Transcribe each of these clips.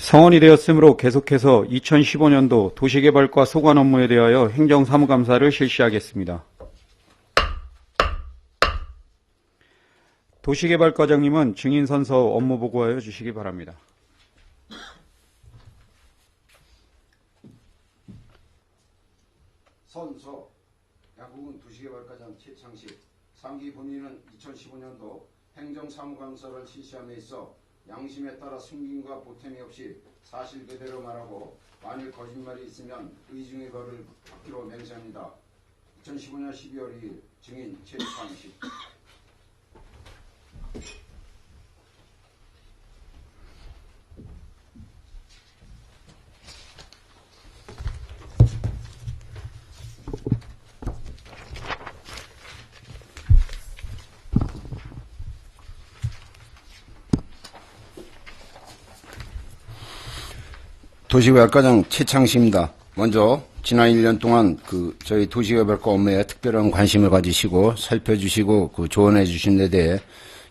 성원이 되었으므로 계속해서 2015년도 도시개발과 소관 업무에 대하여 행정사무감사를 실시하겠습니다. 도시개발과장님은 증인선서 업무 보고하여 주시기 바랍니다. 선서 양궁은 도시개발과장 최창식 상기 본인은 2015년도 행정사무감사를 실시함에 있어 양심에 따라 숨김과 보탬이 없이 사실 그대로 말하고 만일 거짓말이 있으면 의중의 벌을 받기로 맹세합니다. 2015년 12월 2일 증인 최창식. 도시개발과장 최창식입니다. 먼저 지난 1년 동안 저희 도시개발과 업무에 특별한 관심을 가지시고 살펴주시고 조언해 주신 데 대해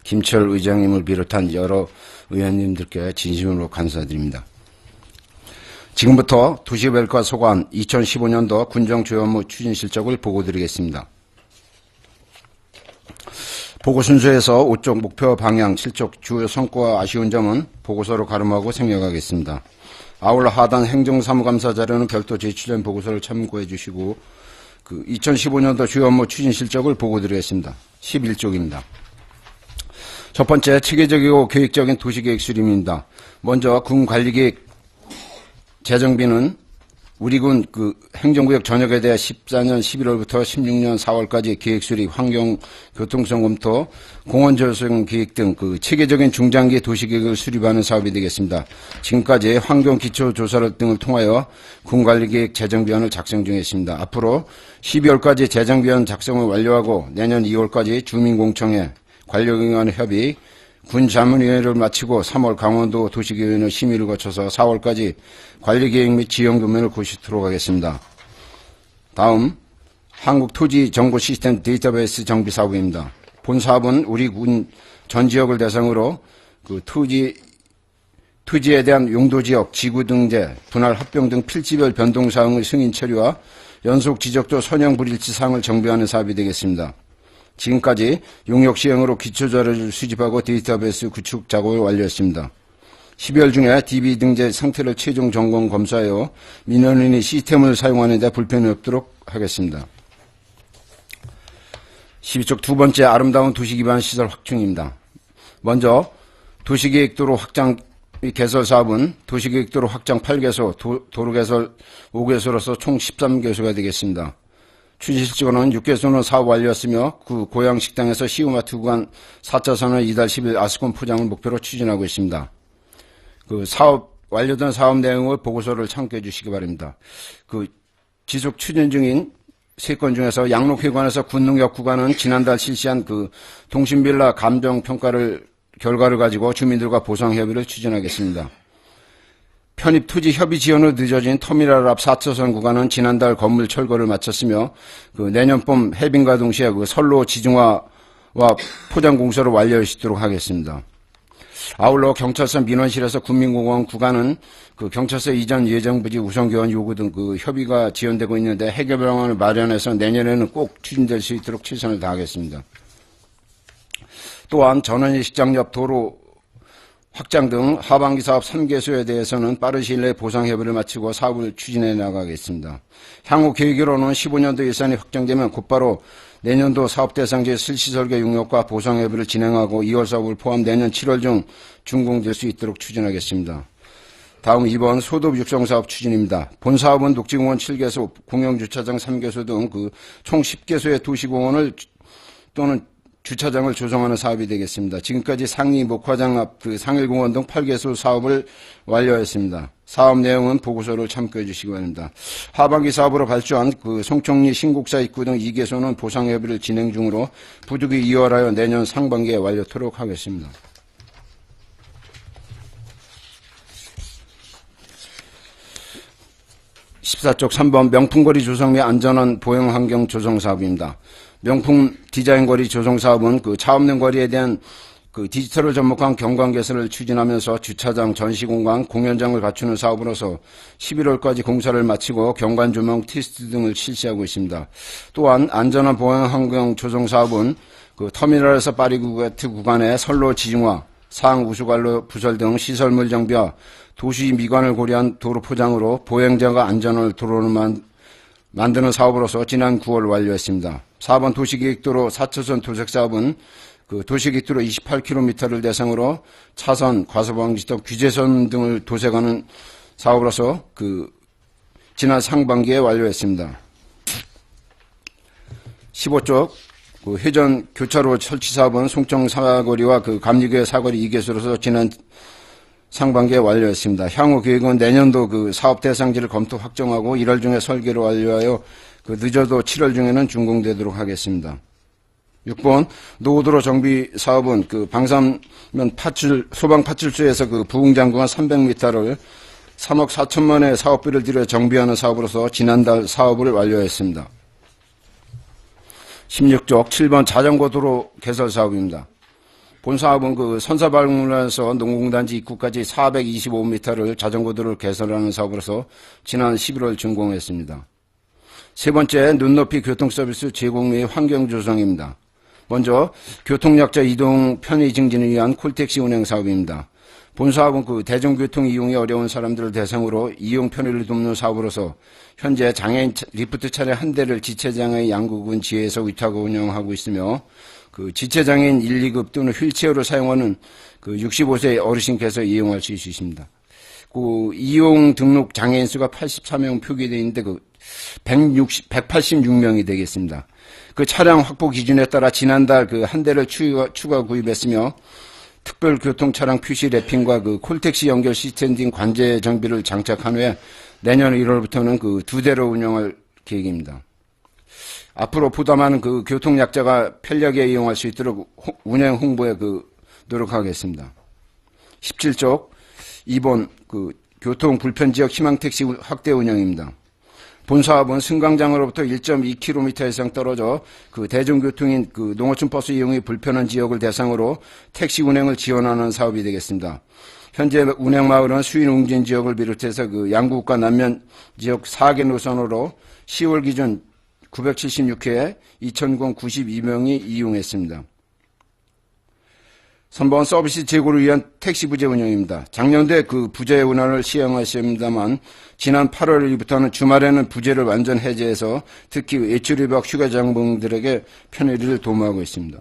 김철 의장님을 비롯한 여러 의원님들께 진심으로 감사드립니다. 지금부터 도시개발과 소관 2015년도 군정 주요 업무 추진 실적을 보고드리겠습니다. 보고 순서에서 5쪽 목표 방향, 실적 주요 성과와 아쉬운 점은 보고서로 가름하고 생략하겠습니다. 아울러 하단 행정사무감사 자료는 별도 제출된 보고서를 참고해 주시고 2015년도 주요 업무 추진 실적을 보고드리겠습니다. 11쪽입니다. 첫 번째, 체계적이고 계획적인 도시계획 수립입니다. 먼저 군 관리계획 재정비는 우리 군 행정구역 전역에 대해 14년 11월부터 16년 4월까지 계획 수립, 환경, 교통성 검토, 공원 조성 계획 등 체계적인 중장기 도시계획을 수립하는 사업이 되겠습니다. 지금까지 환경 기초 조사를 등을 통하여 군 관리계획 재정비안을 작성 중에 있습니다. 앞으로 12월까지 재정비안 작성을 완료하고 내년 2월까지 주민공청회, 관료기관 협의, 군자문위원회를 마치고 3월 강원도 도시계획의 심의를 거쳐서 4월까지 관리계획 및 지형도면을 고시토록 하겠습니다. 다음 한국토지정보시스템 데이터베이스 정비사업입니다. 본 사업은 우리 군 전 지역을 대상으로 토지에 대한 용도지역, 지구 등재, 분할 합병 등 필지별 변동사항의 승인 처리와 연속 지적도 선형 불일치 사항을 정비하는 사업이 되겠습니다. 지금까지 용역 시행으로 기초자료를 수집하고 데이터베이스 구축 작업을 완료했습니다. 12월 중에 DB 등재 상태를 최종 점검 검사하여 민원인이 시스템을 사용하는 데 불편이 없도록 하겠습니다. 12쪽 두 번째, 아름다운 도시기반 시설 확충입니다. 먼저 도시계획도로 확장 및 개설 사업은 도시계획도로 확장 8개소, 도로개설 5개소로서 총 13개소가 되겠습니다. 추진실적으로는 6개소는 사업 완료했으며 고양식당에서 시우마트 구간 4차선의 이달 10일 아스콘 포장을 목표로 추진하고 있습니다. 완료된 사업 내용의 보고서를 참고해 주시기 바랍니다. 지속 추진 중인 3건 중에서 양록회관에서 군능역 구간은 지난달 실시한 동신빌라 감정평가를 결과를 가지고 주민들과 보상협의를 추진하겠습니다. 편입 투지 협의 지원으로 늦어진 터미널 앞 4차선 구간은 지난달 건물 철거를 마쳤으며 내년 봄 해빙과 동시에 선로 지중화와 포장 공사를 완료하시도록 하겠습니다. 아울러 경찰서 민원실에서 군민공원 구간은 경찰서 이전 예정부지 우선교환 요구 등 협의가 지연되고 있는데 해결 방안을 마련해서 내년에는 꼭 추진될 수 있도록 최선을 다하겠습니다. 또한 전원일식장 옆 도로 확장 등 하반기 사업 3개소에 대해서는 빠른 시일 내에 보상 협의를 마치고 사업을 추진해 나가겠습니다. 향후 계획으로는 15년도 예산이 확정되면 곧바로 내년도 사업 대상지의 실시설계 용역과 보상 협의를 진행하고 2월 사업을 포함 내년 7월 중 준공될 수 있도록 추진하겠습니다. 다음 2번 소도읍 육성사업 추진입니다. 본 사업은 녹지공원 7개소, 공영주차장 3개소 등 총 10개소의 도시공원을 또는 주차장을 조성하는 사업이 되겠습니다. 지금까지 상리 목화장 앞 상일공원 등 8개소 사업을 완료했습니다. 사업 내용은 보고서를 참고해 주시기 바랍니다. 하반기 사업으로 발주한 송총리 신곡사 입구 등 2개소는 보상협의를 진행 중으로 부득이 2월하여 내년 상반기에 완료토록 하겠습니다. (14쪽) 3번 명품거리 조성 및 안전한 보행환경 조성 사업입니다. 명품 디자인 거리 조성 사업은 차 없는 거리에 대한 그 디지털을 접목한 경관 개설을 추진하면서 주차장, 전시공간, 공연장을 갖추는 사업으로서 11월까지 공사를 마치고 경관 조명 테스트 등을 실시하고 있습니다. 또한 안전한 보행 환경 조성 사업은 그 터미널에서 파리구게트 구간의 선로 지중화, 상 우수관로 부설 등 시설물 정비와 도시 미관을 고려한 도로 포장으로 보행자가 안전을 도로를 만드는 사업으로서 지난 9월 완료했습니다. 4번 도시계획도로 4차선 도색 사업은 그 도시계획도로 28km를 대상으로 차선, 과속방지턱, 규제선 등을 도색하는 사업으로서 그 지난 상반기에 완료했습니다. 15쪽 그 회전 교차로 설치 사업은 송정 사거리와 그 감리교회 사거리 2개소로서 지난 상반기에 완료했습니다. 향후 계획은 내년도 그 사업 대상지를 검토 확정하고 1월 중에 설계를 완료하여 그 늦어도 7월 중에는 준공되도록 하겠습니다. 6번 노후도로 정비 사업은 그 방산면 소방 파출소에서 그 부흥장구간 300m를 3억 4천만의 사업비를 들여 정비하는 사업으로서 지난달 사업을 완료했습니다. 16쪽 7번 자전거도로 개설 사업입니다. 본 사업은 그 선사발굴에서 농공단지 입구까지 425m를 자전거도로를 개설하는 사업으로서 지난 11월 준공했습니다. 세 번째, 눈높이 교통서비스 제공 및 환경 조성입니다. 먼저 교통약자 이동 편의 증진을 위한 콜택시 운행 사업입니다. 본 사업은 그 대중교통 이용이 어려운 사람들을 대상으로 이용 편의를 돕는 사업으로서 현재 장애인 리프트 차량 한 대를 지체장애인 양구군 지회에서 위탁 운영하고 있으며 그 지체장애인 1, 2급 또는 휠체어를 사용하는 그 65세 어르신께서 이용할 수 있습니다. 그 이용 등록 장애인 수가 84명 표기되어 있는데 그 186명이 되겠습니다. 그 차량 확보 기준에 따라 지난달 그 한 대를 추가 구입했으며 특별 교통 차량 표시 랩핑과 그 콜택시 연결 시스템 등 관제 정비를 장착한 후에 내년 1월부터는 그 2대로 운영할 계획입니다. 앞으로 부담하는 그 교통약자가 편리하게 이용할 수 있도록 운행 홍보에 노력하겠습니다. 17쪽 2번 그 교통 불편 지역 희망택시 확대 운영입니다. 본 사업은 승강장으로부터 1.2km 이상 떨어져 그 대중교통인 그 농어촌 버스 이용이 불편한 지역을 대상으로 택시 운행을 지원하는 사업이 되겠습니다. 현재 운행 마을은 수인 웅진 지역을 비롯해서 그 양구과 남면 지역 4개 노선으로 10월 기준 976회 2,092명이 이용했습니다. 3번 서비스 제고를 위한 택시 부재 운영입니다. 작년도에 그 부재 운항을 시행하셨습니다만 지난 8월부터는 주말에는 부재를 완전 해제해서 특히 외출입학 휴가장병들에게 편의를 도모하고 있습니다.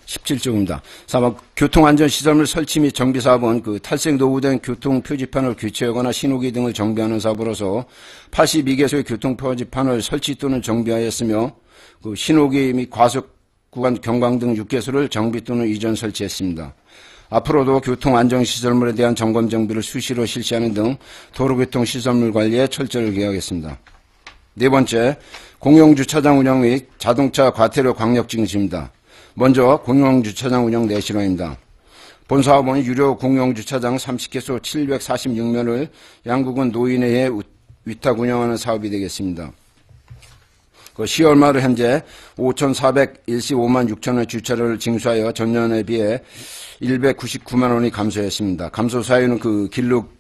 17쪽입니다. 4번 교통안전시설물 설치 및 정비 사업은 그 탈색 노후된 교통 표지판을 교체하거나 신호기 등을 정비하는 사업으로서 82개소의 교통 표지판을 설치 또는 정비하였으며 그 신호기 및 과속 구간 경광 등 6개소를 정비 또는 이전 설치했습니다. 앞으로도 교통안전시설물에 대한 점검 정비를 수시로 실시하는 등 도로교통시설물 관리에 철저를 기하겠습니다. 네 번째, 공용주차장 운영 및 자동차 과태료 광역징수입니다. 먼저 공용주차장 운영 내실화입니다. 본 사업은 유료 공용주차장 30개소 746면을 양구군 노인회에 위탁 운영하는 사업이 되겠습니다. 10월 말 현재 5,415만 6천의 주차료를 징수하여 전년에 비해 199만 원이 감소했습니다. 감소 사유는 그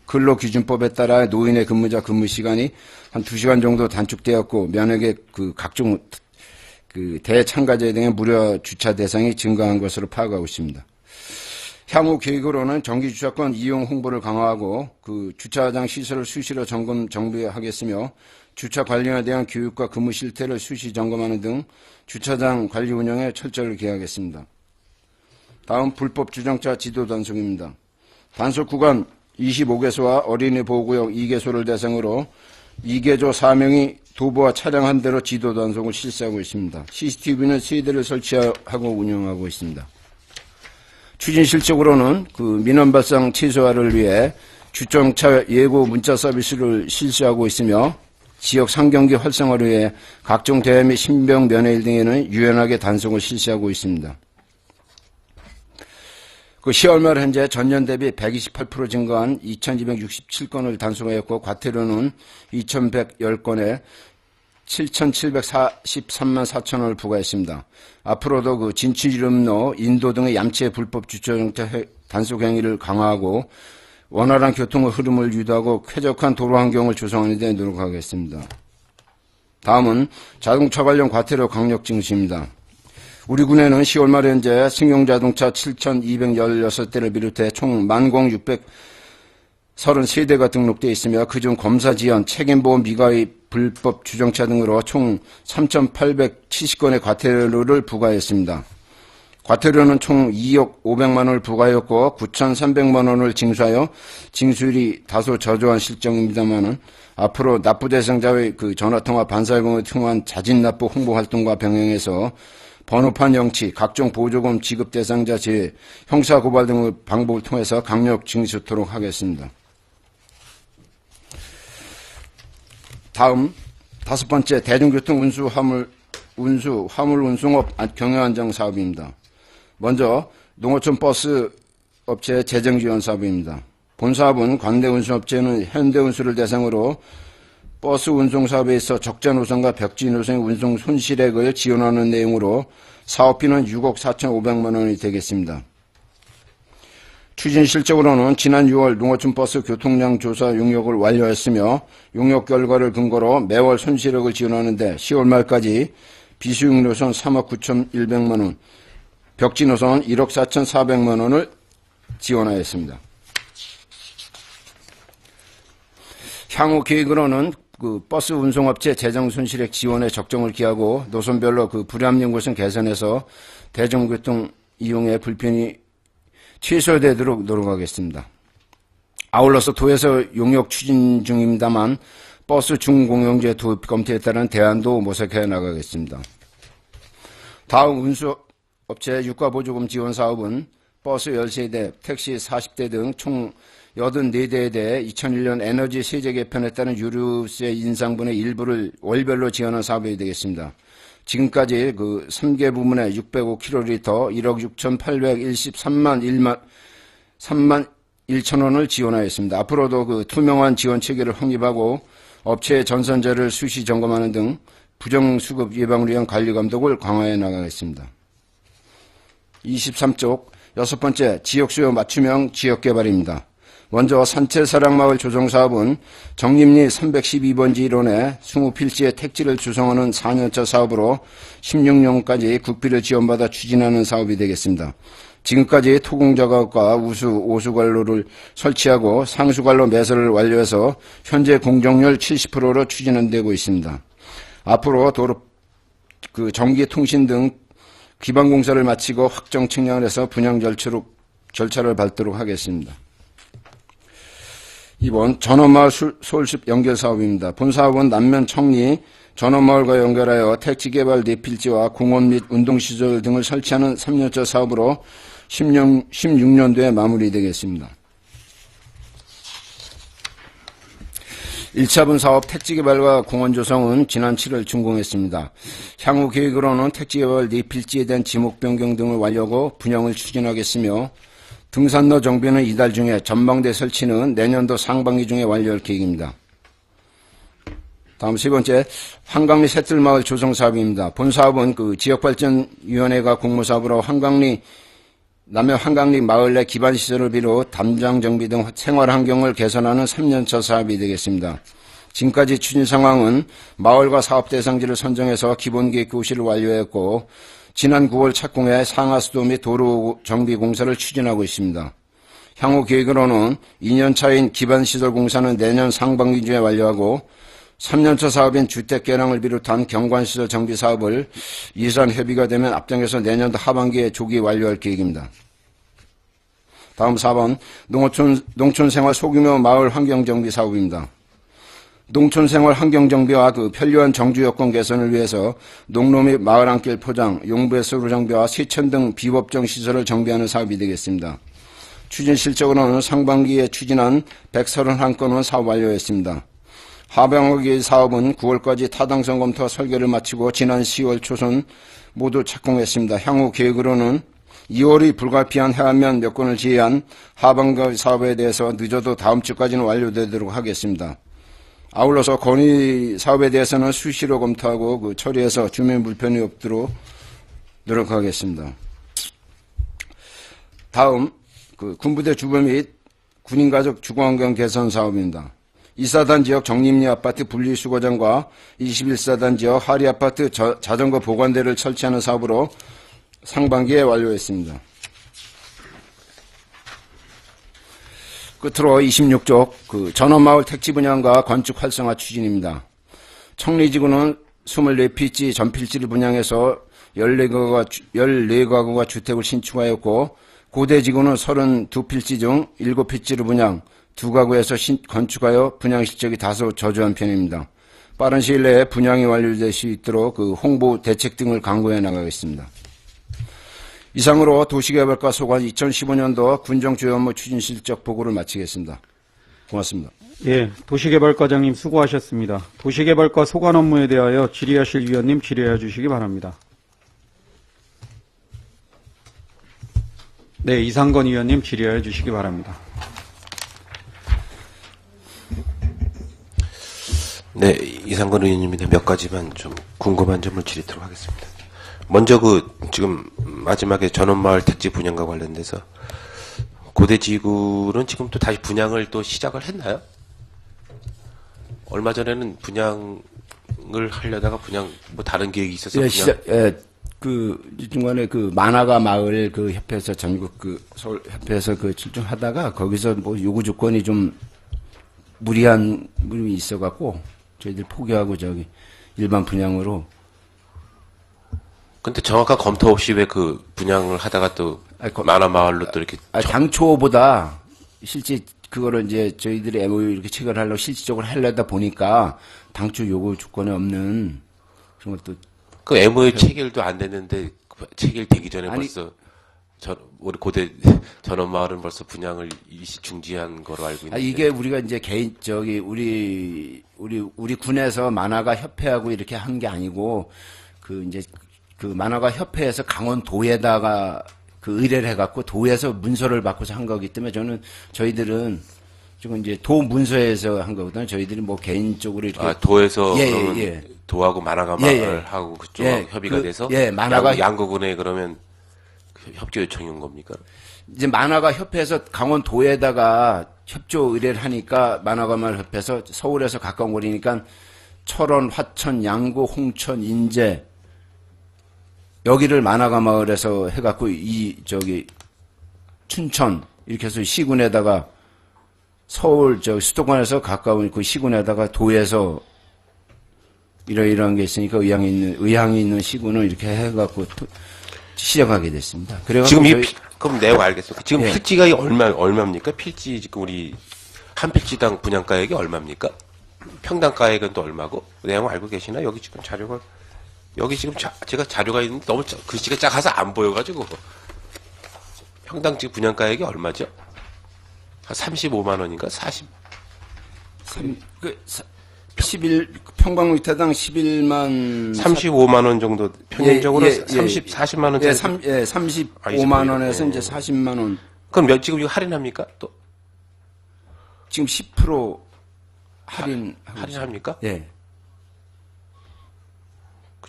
근로기준법에 따라 노인의 근무자 근무 시간이 한 2시간 정도 단축되었고 면역의 그 각종 그 대참가자 등의 무료 주차 대상이 증가한 것으로 파악하고 있습니다. 향후 계획으로는 정기주차권 이용 홍보를 강화하고 그 주차장 시설을 수시로 정비하겠으며 주차 관리에 대한 교육과 근무 실태를 수시 점검하는 등 주차장 관리 운영에 철저를 기하겠습니다. 다음 불법 주정차 지도 단속입니다. 단속 구간 25개소와 어린이 보호구역 2개소를 대상으로 2개조 4명이 도보와 차량 한 대로 지도 단속을 실시하고 있습니다. CCTV는 3대를 설치하고 운영하고 있습니다. 추진 실적으로는 그 민원 발생 최소화를 위해 주정차 예고 문자 서비스를 실시하고 있으며 지역 상경기 활성화를 위해 각종 대회 및 신병 면회일 등에는 유연하게 단속을 실시하고 있습니다. 그 10월 말 현재 전년 대비 128% 증가한 2,267건을 단속하였고 과태료는 2,110건에 7,743만 4천원을 부과했습니다. 앞으로도 그 진출음로, 인도 등의 얌체 불법 주차정차 단속 행위를 강화하고 원활한 교통의 흐름을 유도하고 쾌적한 도로 환경을 조성하는 데 노력하겠습니다. 다음은 자동차 관련 과태료 강력 증시입니다. 우리 군에는 10월 말 현재 승용자동차 7,216대를 비롯해 총 10,633대가 등록되어 있으며 그중 검사 지연, 책임보험 미가입, 불법 주정차 등으로 총 3,870건의 과태료를 부과했습니다. 과태료는 총 2억 500만 원을 부과하였고 9,300만 원을 징수하여 징수율이 다소 저조한 실정입니다만은 앞으로 납부 대상자의 그 전화통화 반사금을 통한 자진 납부 홍보 활동과 병행해서 번호판 영치, 각종 보조금 지급 대상자 제외, 형사 고발 등의 방법을 통해서 강력 징수토록 하겠습니다. 다음 5번째 대중교통 화물 운송업 경영 안정 사업입니다. 먼저 농어촌 버스 업체 재정 지원 사업입니다. 본 사업은 관내 운송업체는 현대운수를 대상으로 버스 운송 사업에 있어 적자 노선과 벽지 노선의 운송 손실액을 지원하는 내용으로 사업비는 6억 4,500만 원이 되겠습니다. 추진 실적으로는 지난 6월 농어촌 버스 교통량 조사 용역을 완료했으며 용역 결과를 근거로 매월 손실액을 지원하는데 10월 말까지 비수용 노선 3억 9,100만 원, 벽지 노선 1억 4,400만 원을 지원하였습니다. 향후 계획으로는 그 버스 운송업체 재정 손실액 지원에 적정을 기하고 노선별로 그 불합리한 곳은 개선해서 대중교통 이용에 불편이 최소화되도록 노력하겠습니다. 아울러서 도에서 용역 추진 중입니다만 버스 중공영제 도입 검토에 따른 대안도 모색해 나가겠습니다. 다음 운수업체 유가보조금 지원 사업은 버스 13대, 택시 40대 등 총 84대에 대해 2001년 에너지 세제 개편에 따른 유류세 인상분의 일부를 월별로 지원한 사업이 되겠습니다. 지금까지 그 3개 부문에 605km 1억 6,813만 1천원을 지원하였습니다. 앞으로도 그 투명한 지원 체계를 확립하고 업체의 전선제를 수시 점검하는 등 부정수급 예방을 위한 관리 감독을 강화해 나가겠습니다. 23쪽 6번째 지역수요 맞춤형 지역개발입니다. 먼저 산채사랑마을 조성사업은 정림리 312번지 1원에 20필지의 택지를 조성하는 4년차 사업으로 16년까지 국비를 지원받아 추진하는 사업이 되겠습니다. 지금까지 토공작업과 오수관로를 설치하고 상수관로 매설을 완료해서 현재 공정률 70%로 추진되고 있습니다. 앞으로 도로 전기통신 등 기반공사를 마치고 확정 측량을 해서 분양 절차를 밟도록 하겠습니다. 이번 전원마을 서울숲 연결 사업입니다. 본 사업은 남면 청리 전원마을과 연결하여 택지개발 내필지와 공원 및 운동시설 등을 설치하는 3년차 사업으로 16년도에 마무리되겠습니다. 1차분 사업 택지개발과 공원 조성은 지난 7월 준공했습니다. 향후 계획으로는 택지개발 내필지에 대한 지목 변경 등을 완료하고 분양을 추진하겠으며 등산로 정비는 이달 중에 전망대 설치는 내년도 상반기 중에 완료할 계획입니다. 다음 3번째 한강리 새뜰마을 조성 사업입니다. 본 사업은 그 지역발전위원회가 공모사업으로 남해 한강리 마을 내 기반시설을 비롯 담장 정비 등 생활환경을 개선하는 3년차 사업이 되겠습니다. 지금까지 추진 상황은 마을과 사업 대상지를 선정해서 기본계획 교실을 완료했고 지난 9월 착공해 상하수도 및 도로 정비 공사를 추진하고 있습니다. 향후 계획으로는 2년차인 기반시설 공사는 내년 상반기 중에 완료하고 3년차 사업인 주택개량을 비롯한 경관시설 정비 사업을 예산 협의가 되면 앞당겨서 내년도 하반기에 조기 완료할 계획입니다. 다음 4번 농촌생활 소규모 마을 환경정비 사업입니다. 농촌생활 환경정비와 그 편리한 정주여건 개선을 위해서 농로 및 마을 안길 포장, 용부해수로 정비와 세천 등 비법정 시설을 정비하는 사업이 되겠습니다. 추진 실적으로는 상반기에 추진한 131건은 사업 완료했습니다. 하병학의 사업은 9월까지 타당성 검토와 설계를 마치고 지난 10월 초순 모두 착공했습니다. 향후 계획으로는 2월이 불가피한 해안면 몇 건을 제외한 하병학 사업에 대해서 늦어도 다음 주까지는 완료되도록 하겠습니다. 아울러서 건의 사업에 대해서는 수시로 검토하고 그 처리해서 주민 불편이 없도록 노력하겠습니다. 다음 그 군부대 주거 및 군인가족 주거환경 개선 사업입니다. 2사단 지역 정림리 아파트 분리수거장과 21사단 지역 하리아파트 자전거 보관대를 설치하는 사업으로 상반기에 완료했습니다. 끝으로 26쪽 그 전원마을 택지 분양과 건축 활성화 추진입니다. 청리지구는 24필지 전필지를 분양해서 14가구가 주택을 신축하였고 고대지구는 32필지 중 7필지를 분양, 2가구에서 건축하여 분양 실적이 다소 저조한 편입니다. 빠른 시일 내에 분양이 완료될 수 있도록 그 홍보 대책 등을 강구해 나가겠습니다. 이상으로 도시개발과 소관 2015년도 군정 주요 업무 추진 실적 보고를 마치겠습니다. 고맙습니다. 예, 도시개발과장님 수고하셨습니다. 도시개발과 소관 업무에 대하여 질의하실 위원님 질의해 주시기 바랍니다. 네, 이상건 위원님 질의해 주시기 바랍니다. 네, 이상건 의원님인데 몇 가지만 좀 궁금한 점을 질의토록 하겠습니다. 먼저 지금 마지막에 전원마을 택지 분양과 관련돼서 고대지구는 지금 또 다시 분양을 또 시작을 했나요? 얼마 전에는 분양을 하려다가 분양 뭐 다른 계획이 있어서 중간에 만화가 마을 협회에서 전국 서울 협회에서 출중하다가 거기서 뭐 요구 조건이 좀 무리한 부분이 있어갖고 저희들 포기하고 일반 분양으로. 근데 정확한 검토 없이 왜 분양을 하다가 또 만화 마을로 또 이렇게 당초보다 실제 그거를 이제 저희들이 MOU 이렇게 체결하려고 실질적으로 하려다 보니까 당초 요구 조건이 없는 그런 것도. 그 MOU 체결도 안 됐는데 체결되기 전에 벌써 우리 고대 전원마을은 벌써 분양을 일시 중지한 거로 알고 있는데. 이게 우리가 이제 우리 군에서 만화가 협회하고 이렇게 한 게 아니고 만화가 협회에서 강원도에다가 의뢰를 해갖고 도에서 문서를 받고서 한 거기 때문에 저희들은 지금 이제 도 문서에서 한 거거든요. 저희들이 뭐 개인적으로 이렇게. 도에서 도하고 만화가 마을하고 그쪽 협의가 돼서. 만화가 양구군에 그러면 협조 요청이 온 겁니까? 이제 만화가 협회에서 강원도에다가 협조 의뢰를 하니까 만화가 마을 협회에서 서울에서 가까운 거리니까 철원, 화천, 양구, 홍천, 인제 여기를 만화가 마을에서 해갖고 춘천 이렇게 해서 시군에다가 서울 수도권에서 가까운 그 시군에다가 도에서 이러이러한 게 있으니까 의향이 있는 시군을 이렇게 해갖고 시작하게 됐습니다. 지금 그럼 내용 알겠습니다. 지금 필지가 얼마입니까? 필지 지금 우리 한 필지당 분양가액이 얼마입니까? 평당가액은 또 얼마고? 내용 알고 계시나? 여기 지금 자료가 여기 지금 제가 자료가 있는데 너무 글씨가 작아서 안 보여가지고 평당 지금 분양가액이 얼마죠? 한 35만 원인가? 평방미터당 11만 35만 원 정도 평균적으로 40만 원. 35만 원에서 이제 40만 원. 그럼 지금 이거 할인합니까? 또 지금 10% 할인합니까? 예.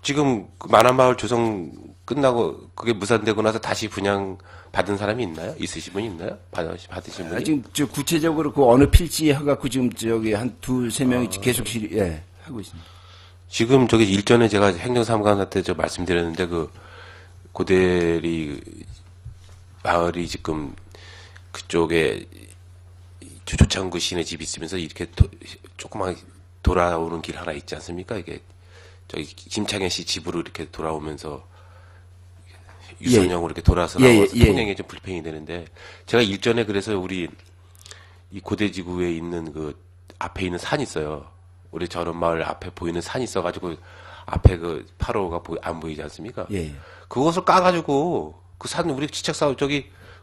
지금 만화마을 조성 끝나고 그게 무산되고 나서 다시 분양 받은 사람이 있나요? 있으신 분이 있나요? 받으신 분이? 지금 구체적으로 어느 필지에 해갖고 지금 한 두세 명이 계속 하고 있습니다. 지금 일전에 제가 행정사무관한테 말씀드렸는데 고대리 마을이 지금 그쪽에 조창구 시내 집이 있으면서 이렇게 조그만 돌아오는 길 하나 있지 않습니까? 이게 김창현 씨 집으로 이렇게 돌아오면서 유선형으로 이렇게 돌아서 나와서 통행이 좀 불편이 되는데 제가 일전에 그래서 우리 이 고대지구에 있는 앞에 있는 산이 있어요. 우리 전원마을 앞에 보이는 산이 있어가지고 앞에 8호가 안 보이지 않습니까? 예. 그것을 까가지고 산 우리 지적 사업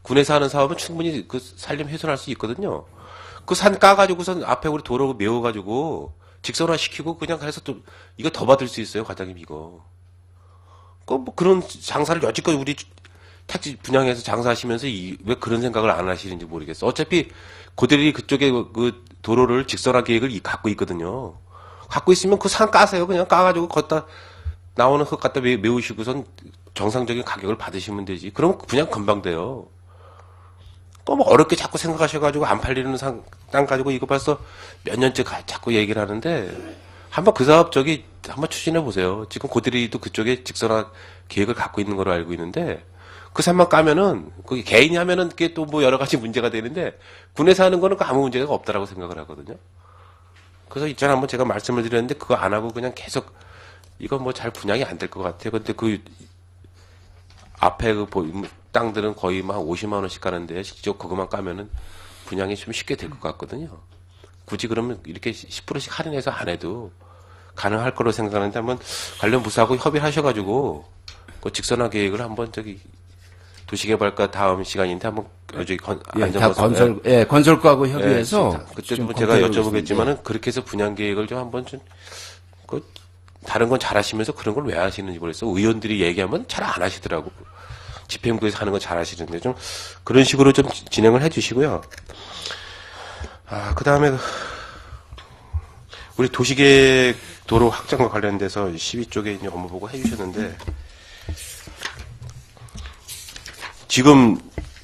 군에서 하는 사업은 충분히 산림 훼손할 수 있거든요. 산 까가지고선 앞에 우리 도로 메워가지고 직선화 시키고 그냥 해서 또 이거 더 받을 수 있어요, 과장님 이거. 뭐 그런 장사를 여지껏 우리 택지 분양해서 장사하시면서 왜 그런 생각을 안 하시는지 모르겠어. 어차피 그들이 그쪽에 그 도로를 직선화 계획을 갖고 있거든요. 갖고 있으면 그 산 까세요. 그냥 까가지고 걷다 나오는 흙 갖다 메우시고선 정상적인 가격을 받으시면 되지. 그럼 그냥 금방 돼요. 뭐 어렵게 자꾸 생각하셔가지고 안 팔리는 땅 가지고 이거 벌써 몇 년째 자꾸 얘기를 하는데 한번 그 사업 한번 추진해 보세요. 지금 고대리도 그쪽에 직선화 계획을 갖고 있는 걸로 알고 있는데 그 산만 까면은 거기 개인이 하면은 그게 또 뭐 여러 가지 문제가 되는데 군에서 하는 거는 아무 문제가 없다라고 생각을 하거든요. 그래서 이전에 한번 제가 말씀을 드렸는데 그거 안 하고 그냥 계속 이건 뭐 잘 분양이 안 될 것 같아요. 근데 그 앞에 그 땅들은 거의 막 50만 원씩 가는데 직접 그것만 까면은 분양이 좀 쉽게 될 것 같거든요. 굳이 그러면 이렇게 10%씩 할인해서 안 해도 가능할 거로 생각하는데 한번 관련 부서하고 협의를 하셔가지고 그 직선화 계획을 한번 도시개발과 다음 시간인데 한번 저기 건설과하고 협의해서 그때도 제가 여쭤보겠지만은 그렇게 해서 분양 계획을 좀 한번 다른 건 잘하시면서 그런 걸 왜 하시는지 모르겠어. 의원들이 얘기하면 잘 안 하시더라고. 집행부에서 하는 건 잘 하시는데 좀 그런 식으로 좀 진행을 해주시고요. 그 다음에 우리 도시계획 도로 확장과 관련돼서 12쪽에 이제 업무 보고 해주셨는데 지금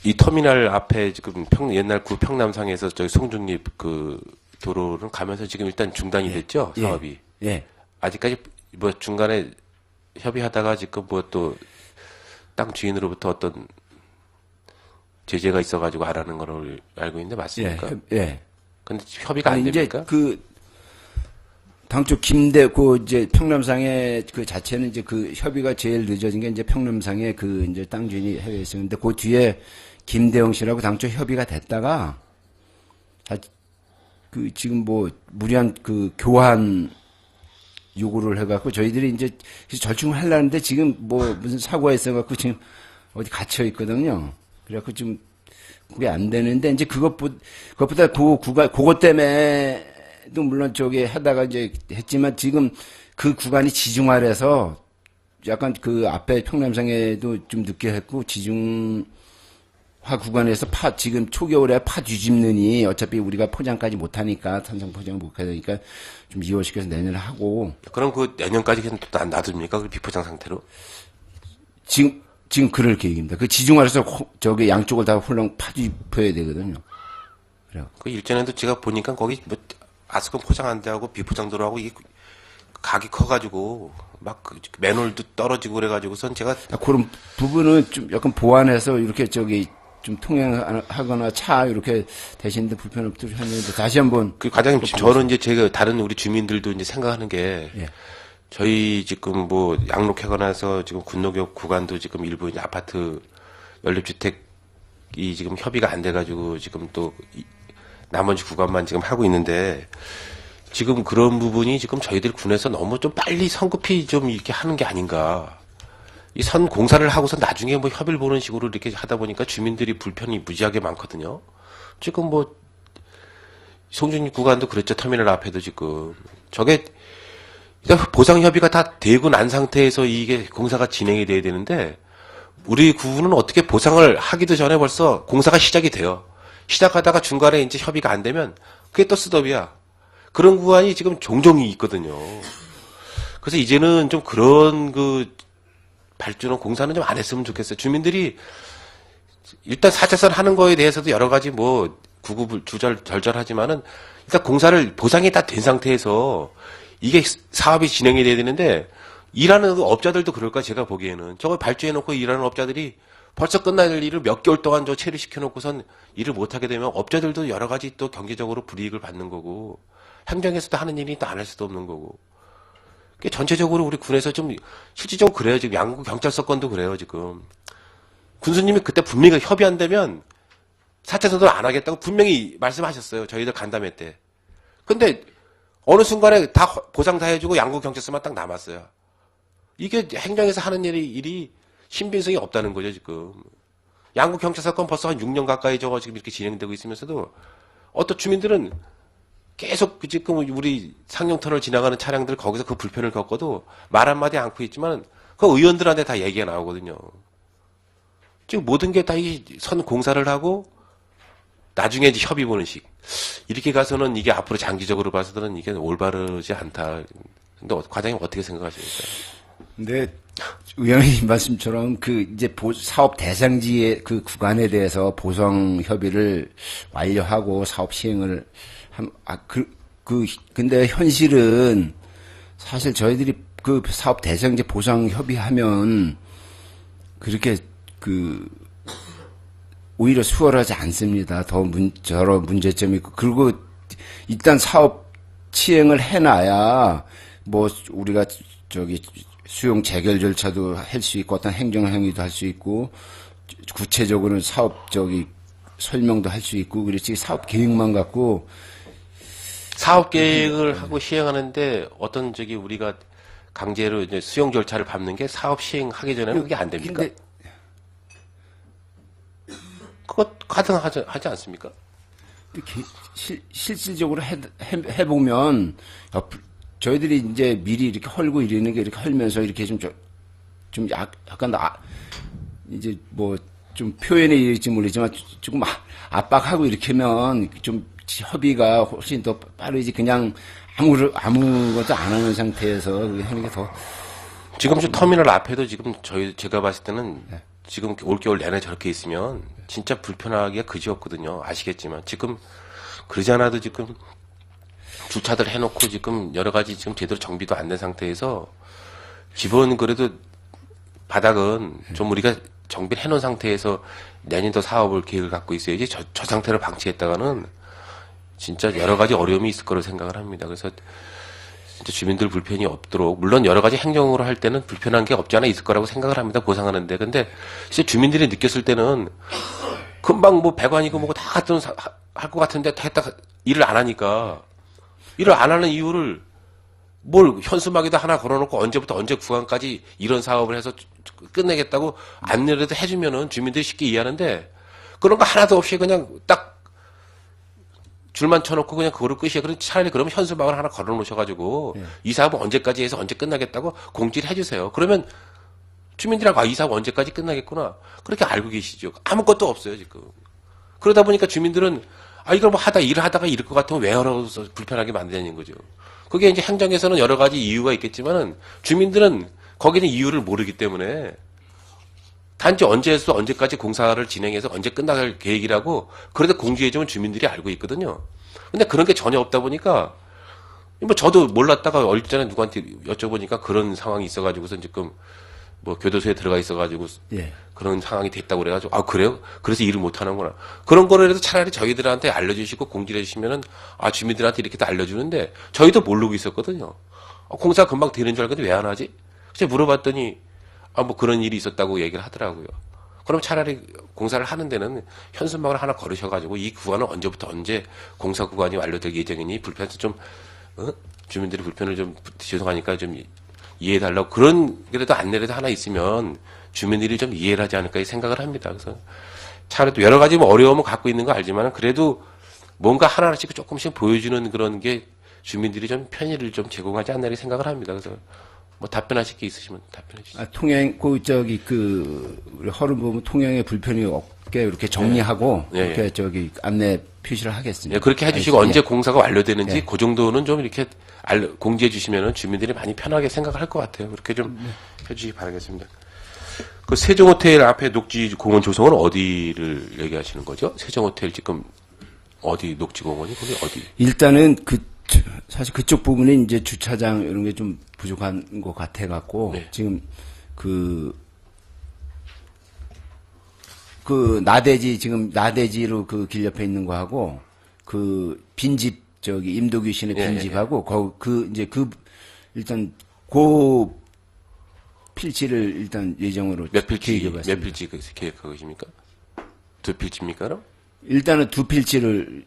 이 터미널 앞에 지금 옛날 구 평남상에서 저기 송중립 그 도로는 가면서 지금 일단 중단이 됐죠 사업이. 예. 아직까지 뭐 중간에 협의하다가 지금 뭐 또 땅 주인으로부터 어떤 제재가 있어가지고 안 하는 걸로 알고 있는데 맞습니까? 예. 근데 협의가 안 이제 됩니까? 당초 이제 평남상의 그 자체는 이제 그 협의가 제일 늦어진 게 이제 평남상의 그 이제 땅 주인이 해외에 있었는데 그 뒤에 김대영 씨라고 당초 협의가 됐다가 그 지금 뭐 무리한 그 교환 요구를 해갖고 저희들이 이제 절충을 하려는데 지금 뭐 무슨 사고가 있어갖고 지금 어디 갇혀 있거든요. 그래갖고 지금 그게 안 되는데 이제 그것보다 그것 때문에도 물론 저기 하다가 이제 했지만 지금 그 구간이 지중화라서 약간 그 앞에 평남상에도 좀 늦게 했고 지중화 구간에서 지금 초겨울에 파 뒤집느니 어차피 우리가 포장까지 못하니까 탄성 포장을 못 하니까 좀 2월시켜서 내년에 하고. 그럼 그 내년까지 그냥 또 놔둡니까? 그 비포장 상태로? 지금 그럴 계획입니다. 그 지중화에서 저기 양쪽을 다 홀랑 파뒤집어야 되거든요. 그래요. 그 일전에도 제가 보니까 거기 뭐 아스콘 포장 안 돼하고 비포장도로 하고 이게 각이 커가지고 막 그 맨홀도 떨어지고 그래가지고선 제가 그런 부분은 좀 약간 보완해서 이렇게 좀 통행하거나 차 이렇게 대신데 불편 없도록 하는데 다시 한번 그 과장님 저는 이제 제가 다른 우리 주민들도 이제 생각하는 게 예. 저희 지금 뭐 양록해관해서 지금 군노역 구간도 지금 일부 이제 아파트 연립주택이 지금 협의가 안 돼가지고 지금 또 나머지 구간만 지금 하고 있는데 지금 그런 부분이 지금 저희들 군에서 너무 좀 빨리 성급히 좀 이렇게 하는 게 아닌가. 이 선 공사를 하고서 나중에 뭐 협의를 보는 식으로 이렇게 하다 보니까 주민들이 불편이 무지하게 많거든요. 지금 뭐 송중립 구간도 그랬죠. 터미널 앞에도 지금 저게 보상 협의가 다 되고 난 상태에서 이게 공사가 진행이 돼야 되는데 우리 구는 어떻게 보상을 하기도 전에 벌써 공사가 시작이 돼요. 시작하다가 중간에 이제 협의가 안 되면 그게 또 스톱이야. 그런 구간이 지금 종종 있거든요. 그래서 이제는 좀 그런 발주는 공사는 좀 안 했으면 좋겠어요. 주민들이 일단 4차선 하는 거에 대해서도 여러 가지 뭐 절절하지만은 일단 공사를 보상이 다 된 상태에서 이게 사업이 진행이 돼야 되는데 일하는 업자들도 그럴까 제가 보기에는 저거 발주해놓고 일하는 업자들이 벌써 끝날 일을 몇 개월 동안 체류시켜놓고선 일을 못하게 되면 업자들도 여러 가지 또 경제적으로 불이익을 받는 거고 행정에서도 하는 일이 또 안 할 수도 없는 거고 전체적으로 우리 군에서 좀 실질적으로 그래요. 지금 양구 경찰서 건도 그래요. 지금 군수님이 그때 분명히 협의 안 되면 4차선도 안 하겠다고 분명히 말씀하셨어요. 저희들 간담회 때. 근데 어느 순간에 다 보상 다 해주고 양구 경찰서만 딱 남았어요. 이게 행정에서 하는 일이 신빙성이 없다는 거죠. 지금 양구 경찰서 건 벌써 한 6년 가까이 지금 이렇게 진행되고 있으면서도 어떤 주민들은 계속 지금 우리 상용터널 지나가는 차량들 거기서 그 불편을 겪어도 말 한마디 않고 있지만 그 의원들한테 다 얘기가 나오거든요. 지금 모든 게 다 이 선 공사를 하고 나중에 이제 협의 보는 식. 이렇게 가서는 이게 앞으로 장기적으로 봐서는 이게 올바르지 않다. 근데 과장님 어떻게 생각하십니까? 근데 의원님 말씀처럼 그 이제 사업 대상지의 그 구간에 대해서 보상 협의를 완료하고 사업 시행을 근데 현실은 사실 저희들이 그 사업 대상지 보상 협의하면 그렇게 오히려 수월하지 않습니다. 여러 문제점이 있고. 그리고 일단 사업 시행을 해놔야 뭐 우리가 수용 재결 절차도 할 수 있고 어떤 행정행위도 할 수 있고 구체적으로는 사업 설명도 할 수 있고 그렇지 사업 계획만 갖고 사업 계획을 하고 시행하는데 어떤 우리가 강제로 이제 수용 절차를 밟는 게 사업 시행하기 전에는 그게 안 됩니까? 근데 그것 가능하지 않습니까? 실질적으로 해보면 저희들이 이제 미리 이렇게 헐고 이러는 게 이렇게 헐면서 이렇게 약간 이제 뭐 좀 표현에 이를지 모르지만 조금 압박하고 이렇게 하면 좀 협의가 훨씬 더 빠르지 그냥 아무것도 안 하는 상태에서 그게 하는 게 더. 지금 저 터미널 앞에도 지금 제가 봤을 때는 지금 올겨울 내내 저렇게 있으면 진짜 불편하기가 그지없거든요. 아시겠지만 지금 그러지 않아도 지금 주차들 해놓고 지금 여러 가지 지금 제대로 정비도 안 된 상태에서 기본 그래도 바닥은 좀 우리가 정비를 해놓은 상태에서 내년도 사업을 계획을 갖고 있어야지 저 상태로 방치했다가는 진짜 여러 가지 어려움이 있을 거로 생각을 합니다. 그래서 진짜 주민들 불편이 없도록 물론 여러 가지 행정으로 할 때는 불편한 게 없지 않아 있을 거라고 생각을 합니다. 보상하는데 근데 진짜 주민들이 느꼈을 때는 금방 뭐 배관이고 뭐고 다 할 것 같은데 했다가 일을 안 하니까 일을 안 하는 이유를 뭘 현수막에다 하나 걸어놓고 언제부터 언제 구간까지 이런 사업을 해서 끝내겠다고 안내라도 해주면은 주민들이 쉽게 이해하는데 그런 거 하나도 없이 그냥 딱 줄만 쳐놓고 그냥 그거를 끝이야. 그럼 차라리 그러면 현수막을 하나 걸어놓으셔가지고 이 사업은 언제까지 해서 언제 끝나겠다고 공지를 해주세요. 그러면 주민들하고 이 사업 언제까지 끝나겠구나. 그렇게 알고 계시죠. 아무것도 없어요 지금. 그러다 보니까 주민들은 이걸 뭐 일을 하다가 이럴 것 같으면 왜 하라고서 불편하게 만드는 거죠. 그게 이제 행정에서는 여러 가지 이유가 있겠지만은 주민들은 거기는 이유를 모르기 때문에 단지 언제에서 언제까지 공사를 진행해서 언제 끝날 계획이라고 그래도 공지해주면 주민들이 알고 있거든요. 근데 그런 게 전혀 없다 보니까 뭐 저도 몰랐다가 얼마 전에 누구한테 여쭤보니까 그런 상황이 있어가지고서 지금 뭐 교도소에 들어가 있어가지고 그런 상황이 됐다고 그래가지고 그래요? 그래서 일을 못 하는구나. 그런 거라도 차라리 저희들한테 알려주시고 공지를 해주시면은 주민들한테 이렇게 다 알려주는데 저희도 모르고 있었거든요. 공사 금방 되는 줄 알거든요. 왜 안 하지? 그래서 물어봤더니 뭐 그런 일이 있었다고 얘기를 하더라고요. 그럼 차라리 공사를 하는 데는 현수막을 하나 걸으셔가지고 이 구간은 언제부터 언제 공사 구간이 완료될 예정이니 불편해서 좀 주민들이 불편을 좀 죄송하니까 좀 이해해달라고 그런 그래도 안내라도 하나 있으면 주민들이 좀 이해를 하지 않을까 생각을 합니다. 그래서 차라리 또 여러 가지 뭐 어려움을 갖고 있는 거 알지만 그래도 뭔가 하나씩 조금씩 보여주는 그런 게 주민들이 좀 편의를 좀 제공하지 않나 생각을 합니다. 그래서 뭐 답변하실 게 있으시면 답변해 주시죠. 통행 우리 허름 보면 통행에 불편이 없게 이렇게 정리하고 이렇게 안내 표시를 하겠습니다. 그렇게 해주시고 언제 공사가 완료되는지 그 정도는 좀 이렇게 공지해 주시면은 주민들이 많이 편하게 생각할 것 같아요. 그렇게 좀 해주시기 바라겠습니다. 그 세종호텔 앞에 녹지 공원 조성은 어디를 얘기하시는 거죠? 세종호텔 지금 어디 녹지 공원이 거기 어디? 일단은 사실 그쪽 부분에 이제 주차장 이런 게 좀 부족한 것 같아 갖고 지금 나대지로 그 길 옆에 있는 거하고 그 빈집 임도규 씨네 빈집하고 일단 필지를 일단 예정으로 몇 필지 계획해봤습니다. 계획하고 계십니까? 2필지입니까 그럼? 일단은 2필지를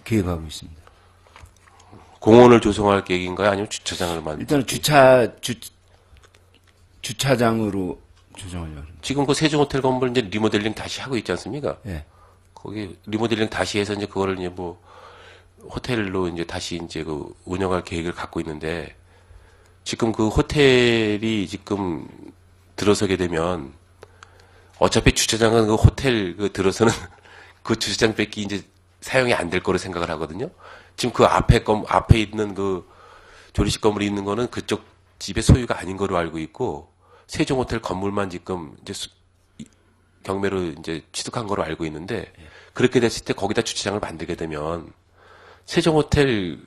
계획하고 있습니다. 공원을 조성할 계획인가요? 아니면 주차장을 일단은 주차장으로 조성하려고 합니다. 지금 그 세종호텔 건물 이제 리모델링 다시 하고 있지 않습니까? 거기 리모델링 다시 해서 이제 그거를 이제 뭐 호텔로 이제 다시 이제 그 운영할 계획을 갖고 있는데 지금 그 호텔이 지금 들어서게 되면 어차피 주차장은 그 호텔 들어서는 그 주차장 뺏기 이제 사용이 안 될 거로 생각을 하거든요. 지금 그 앞에 있는 그 조리식 건물이 있는 거는 그쪽 집의 소유가 아닌 거로 알고 있고, 세종호텔 건물만 지금 이제 경매로 이제 취득한 거로 알고 있는데, 그렇게 됐을 때 거기다 주차장을 만들게 되면 세종호텔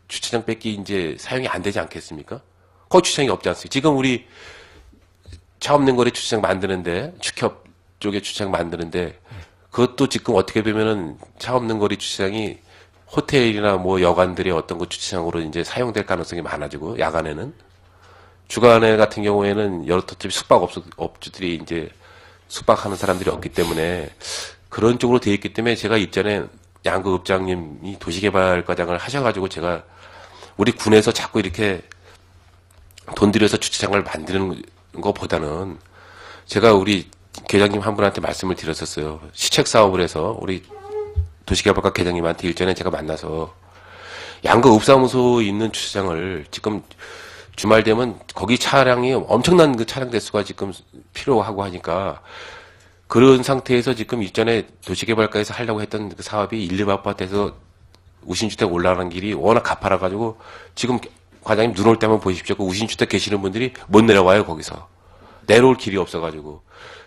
주차장 뺏기 이제 사용이 안 되지 않겠습니까? 거기 주차장이 없지 않습니까? 지금 우리 차 없는 거리 주차장 만드는데, 축협 쪽에 주차장 만드는데, 그것도 지금 어떻게 보면은 차 없는 거리 주차장이 호텔이나 뭐 여관들의 어떤 그 주차장으로 이제 사용될 가능성이 많아지고, 야간에는. 주간에 같은 경우에는 여러 터집 숙박업주들이 이제 숙박하는 사람들이 없기 때문에 그런 쪽으로 되어 있기 때문에, 제가 이전에 양구 읍장님이 도시개발과장을 하셔가지고 제가 우리 군에서 자꾸 이렇게 돈 들여서 주차장을 만드는 것보다는, 제가 우리 계장님 한 분한테 말씀을 드렸었어요. 시책 사업을 해서 우리 도시개발과 계장님한테 일전에 제가 만나서 양구 읍사무소 있는 주차장을 지금 주말 되면 거기 차량이 엄청난 그 차량 대수가 지금 필요하고 하니까, 그런 상태에서 지금 이전에 도시개발과에서 하려고 했던 그 사업이 1, 2 아파트에서 우신주택 올라가는 길이 워낙 가파라가지고, 지금 과장님 눈 올 때만 보십시오. 그 우신주택 계시는 분들이 못 내려와요, 거기서. 내려올 길이 없어가지고.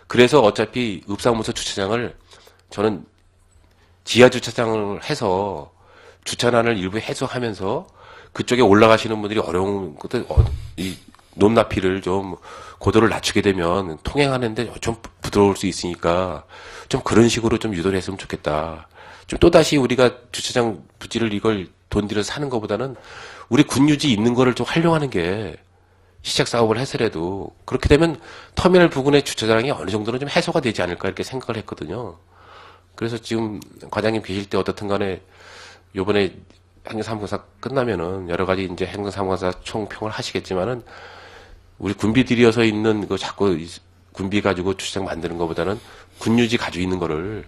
그래서 어차피 읍사무소 주차장을 저는 지하 주차장을 해서 주차난을 일부 해소하면서 그쪽에 올라가시는 분들이 어려운 것들, 이 높낮이를 좀 고도를 낮추게 되면 통행하는데 좀 부드러울 수 있으니까 좀 그런 식으로 좀 유도를 했으면 좋겠다. 좀 또다시 우리가 주차장 부지를 이걸 돈 들여서 사는 것보다는 우리 군유지 있는 거를 좀 활용하는 게, 시책 사업을 해서라도 그렇게 되면 터미널 부근의 주차장이 어느 정도는 좀 해소가 되지 않을까 이렇게 생각을 했거든요. 그래서 지금 과장님 계실 때 어떻든 간에 요번에 행정사무관사 끝나면은 여러 가지 이제 행정사무관사 총평을 하시겠지만은, 우리 군비들이어서 있는 그 자꾸 군비 가지고 주차장 만드는 것보다는 군유지 가지고 있는 거를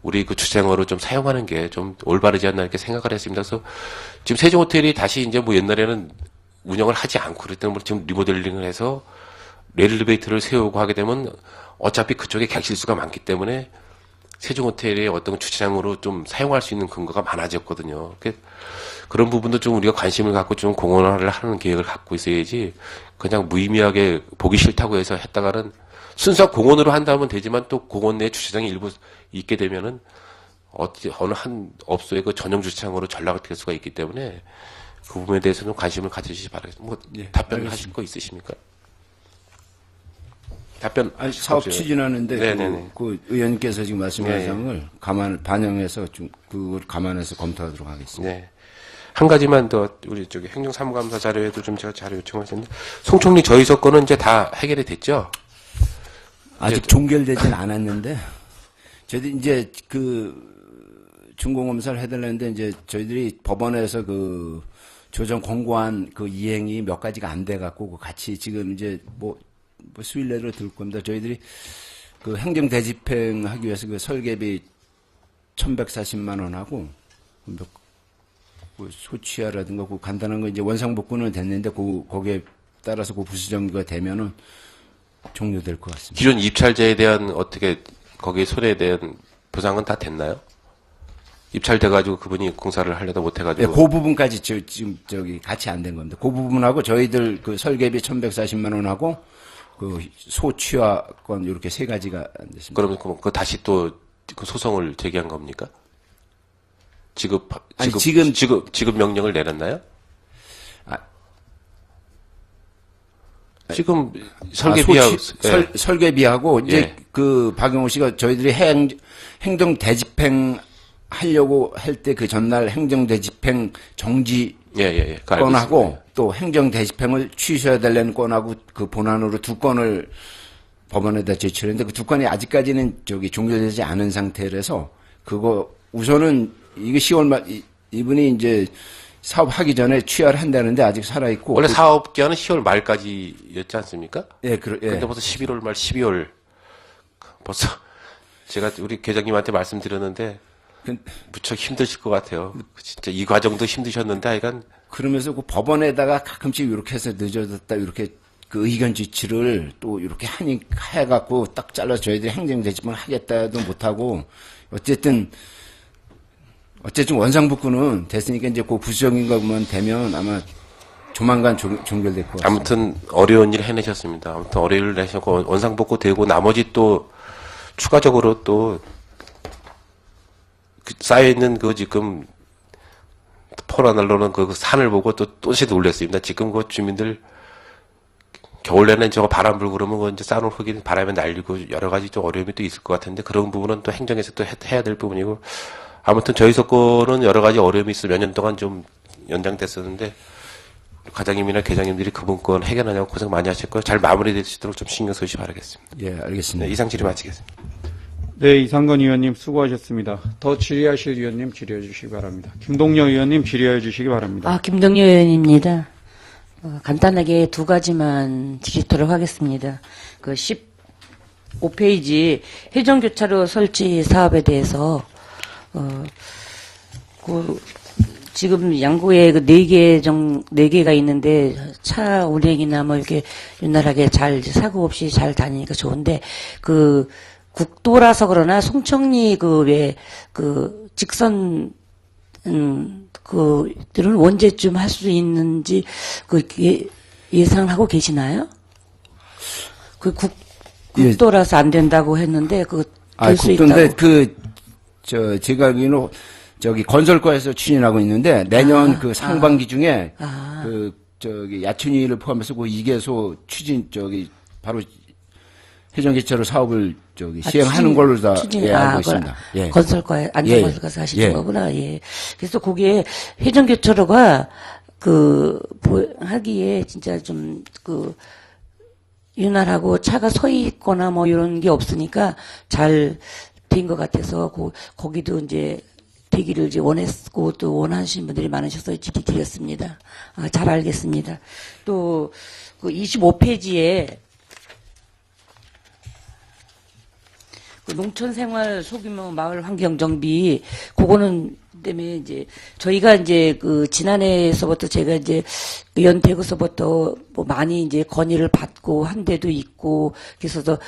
우리 그 주차장으로 좀 사용하는 게 좀 올바르지 않나 이렇게 생각을 했습니다. 그래서 지금 세종호텔이 다시 이제 뭐 옛날에는 운영을 하지 않고 그랬던 걸 지금 리모델링을 해서 엘리베이터를 세우고 하게 되면 어차피 그쪽에 객실수가 많기 때문에 세종호텔의 어떤 주차장으로 좀 사용할 수 있는 근거가 많아졌거든요. 그런 부분도 좀 우리가 관심을 갖고 좀 공헌을 하는 계획을 갖고 있어야지, 그냥 무의미하게 보기 싫다고 해서 했다가는, 순수 공원으로 한다면 되지만 또 공원 내 주차장이 일부 있게 되면은 어느 한 업소의 그 전용 주차장으로 전락될 수가 있기 때문에 그 부분에 대해서는 관심을 가지시기 바라겠습니다. 뭐 답변하실 거 있으십니까? 답변. 아니, 사업 없어요. 추진하는데 네네네. 그 의원님께서 지금 말씀하신 네. 점을 반영해서 좀 그걸 감안해서 검토하도록 하겠습니다. 네. 한 가지만 더, 우리 저기 행정사무감사 자료에도 좀 제가 자료 요청하셨는데, 송 총리 저희 서건은 이제 다 해결이 됐죠? 아직 종결되진 않았는데, 저희들이 이제 준공검사를 해달라는데, 이제 저희들이 법원에서 조정 권고한 이행이 몇 가지가 안 돼갖고, 같이 지금 이제 뭐 수일 내로 들 겁니다. 저희들이 행정 대집행하기 위해서 설계비 1,140만 원하고, 소취하라든가 간단한 거 이제 원상복구는 됐는데 거기에 따라서 부수정비가 되면은 종료될 것 같습니다. 기존 입찰자에 대한 어떻게 거기에 손해에 대한 보상은 다 됐나요? 입찰돼가지고 그분이 공사를 하려다 못해가지고. 네, 그 부분까지 지금 같이 안 된 겁니다. 그 부분하고 저희들 설계비 1,140만 원하고 소취화 건 이렇게 세 가지가 안 됐습니다. 그러면 그 다시 또 그 소송을 제기한 겁니까? 지급 명령을 내렸나요? 지금 설계비하고 설계비하고 이제 박영호 씨가 저희들이 행정 대집행 하려고 할 때 전날 행정 대집행 정지 건하고 또 행정 대집행을 취소해야 되는 건하고 본안으로 두 건을 법원에다 제출했는데 그 두 건이 아직까지는 종료되지 않은 상태라서 우선은 이게 10월 말 이분이 이제 사업하기 전에 취하를 한다는데 아직 살아있고. 원래 사업 기한은 10월 말까지였지 않습니까? 예, 근데 벌써 11월 말 12월 벌써 제가 우리 계장님한테 말씀드렸는데 무척 힘드실 것 같아요. 진짜 이 과정도 힘드셨는데 하여간. 그러면서 법원에다가 가끔씩 이렇게 해서 늦어졌다 이렇게 그 의견 지치를 또 이렇게 해갖고 딱 잘라서 저희들이 행정대집을 하겠다도 못하고 어쨌든 원상복구는 됐으니까 이제 그 부수적인 것만 되면 아마 조만간 종결될 것 같습니다. 아무튼 어려운 일 해내셨습니다. 아무튼 어려운 일 내셨고 원상복구 되고 나머지 또 추가적으로 또 쌓여있는 그 지금 포란날로는 그 산을 보고 또 또시 놀랐습니다. 지금 그 주민들 겨울에는 저거 바람 불고 그러면 그 이제 쌓아놓은 흙이 바람에 날리고 여러 가지 좀 어려움이 또 있을 것 같은데 그런 부분은 또 행정에서 또 해야 될 부분이고 아무튼 저희 서권은 여러 가지 어려움이 있어 몇 년 동안 좀 연장됐었는데 과장님이나 계장님들이 그분 건 해결하냐고 고생 많이 하셨고요. 잘 마무리되시도록 좀 신경 쓰시기 바라겠습니다. 예, 알겠습니다. 네, 이상 질의 마치겠습니다. 네, 이상건 의원님 수고하셨습니다. 더 질의하실 의원님 질의해 주시기 바랍니다. 김동여 의원님 질의해 주시기 바랍니다. 김동여 의원입니다. 간단하게 두 가지만 질의토록 하겠습니다. 그 15페이지 회전교차로 설치 사업에 대해서 지금 양구에 그 4개가 있는데 차 운행이나 뭐 이렇게 윤활하게 잘 사고 없이 잘 다니니까 좋은데 그 국도라서 그러나 송청리 직선 그들은 언제쯤 할 수 있는지 예상하고 계시나요? 국도라서 안 된다고 했는데 될 수 있다고. 국도인데 제가 알기로는 저기 건설과에서 추진하고 있는데 내년 상반기 중에 야춘이를 포함해서 그 2개소 추진 바로 회전교차로 사업을 시행하는 걸로 다 알고 있습니다. 예. 건설과에 안전건설과에서 하시는 거구나. 예. 그래서 거기에 회전교차로가 하기에 진짜 좀 윤활하고 차가 서 있거나 뭐 이런 게 없으니까 잘 된 것 같아서 거기도 이제 되기를 이제 원했고 또 원하시는 분들이 많으셔서 질의 드렸습니다. 잘 알겠습니다. 또 25페이지에 농촌생활 소규모 마을 환경 정비 그거는 때문에 이제 저희가 이제 지난해에서부터 제가 이제 의원되고서부터 뭐 많이 이제 건의를 받고 한 데도 있고 그래서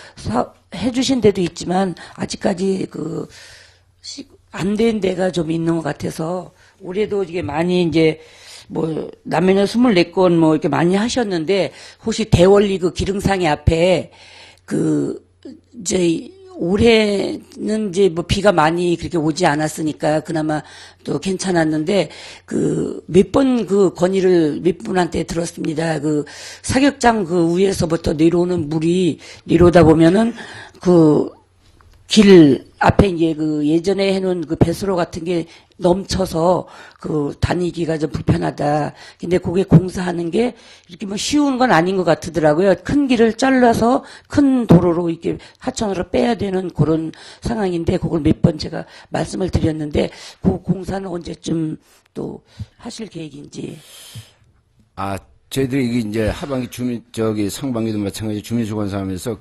해주신 데도 있지만 아직까지 안 된 데가 좀 있는 것 같아서 올해도 이게 많이 이제 뭐 남해는 24건 뭐 이렇게 많이 하셨는데 혹시 대원리 기릉상의 앞에 이제 올해는 이제 뭐 비가 많이 그렇게 오지 않았으니까 그나마 또 괜찮았는데 몇 번 건의를 몇 분한테 들었습니다. 사격장 위에서부터 내려오는 물이 내려오다 보면은 길 앞에 이제 예전에 해놓은 배수로 같은 게 넘쳐서 다니기가 좀 불편하다. 근데 그게 공사하는 게 이렇게 뭐 쉬운 건 아닌 것 같더라고요. 큰 길을 잘라서 큰 도로로 이렇게 하천으로 빼야 되는 그런 상황인데 그걸 몇 번 제가 말씀을 드렸는데 그 공사는 언제쯤 또 하실 계획인지. 저희들이 이제 하반기 상반기도 마찬가지 주민수건사하면서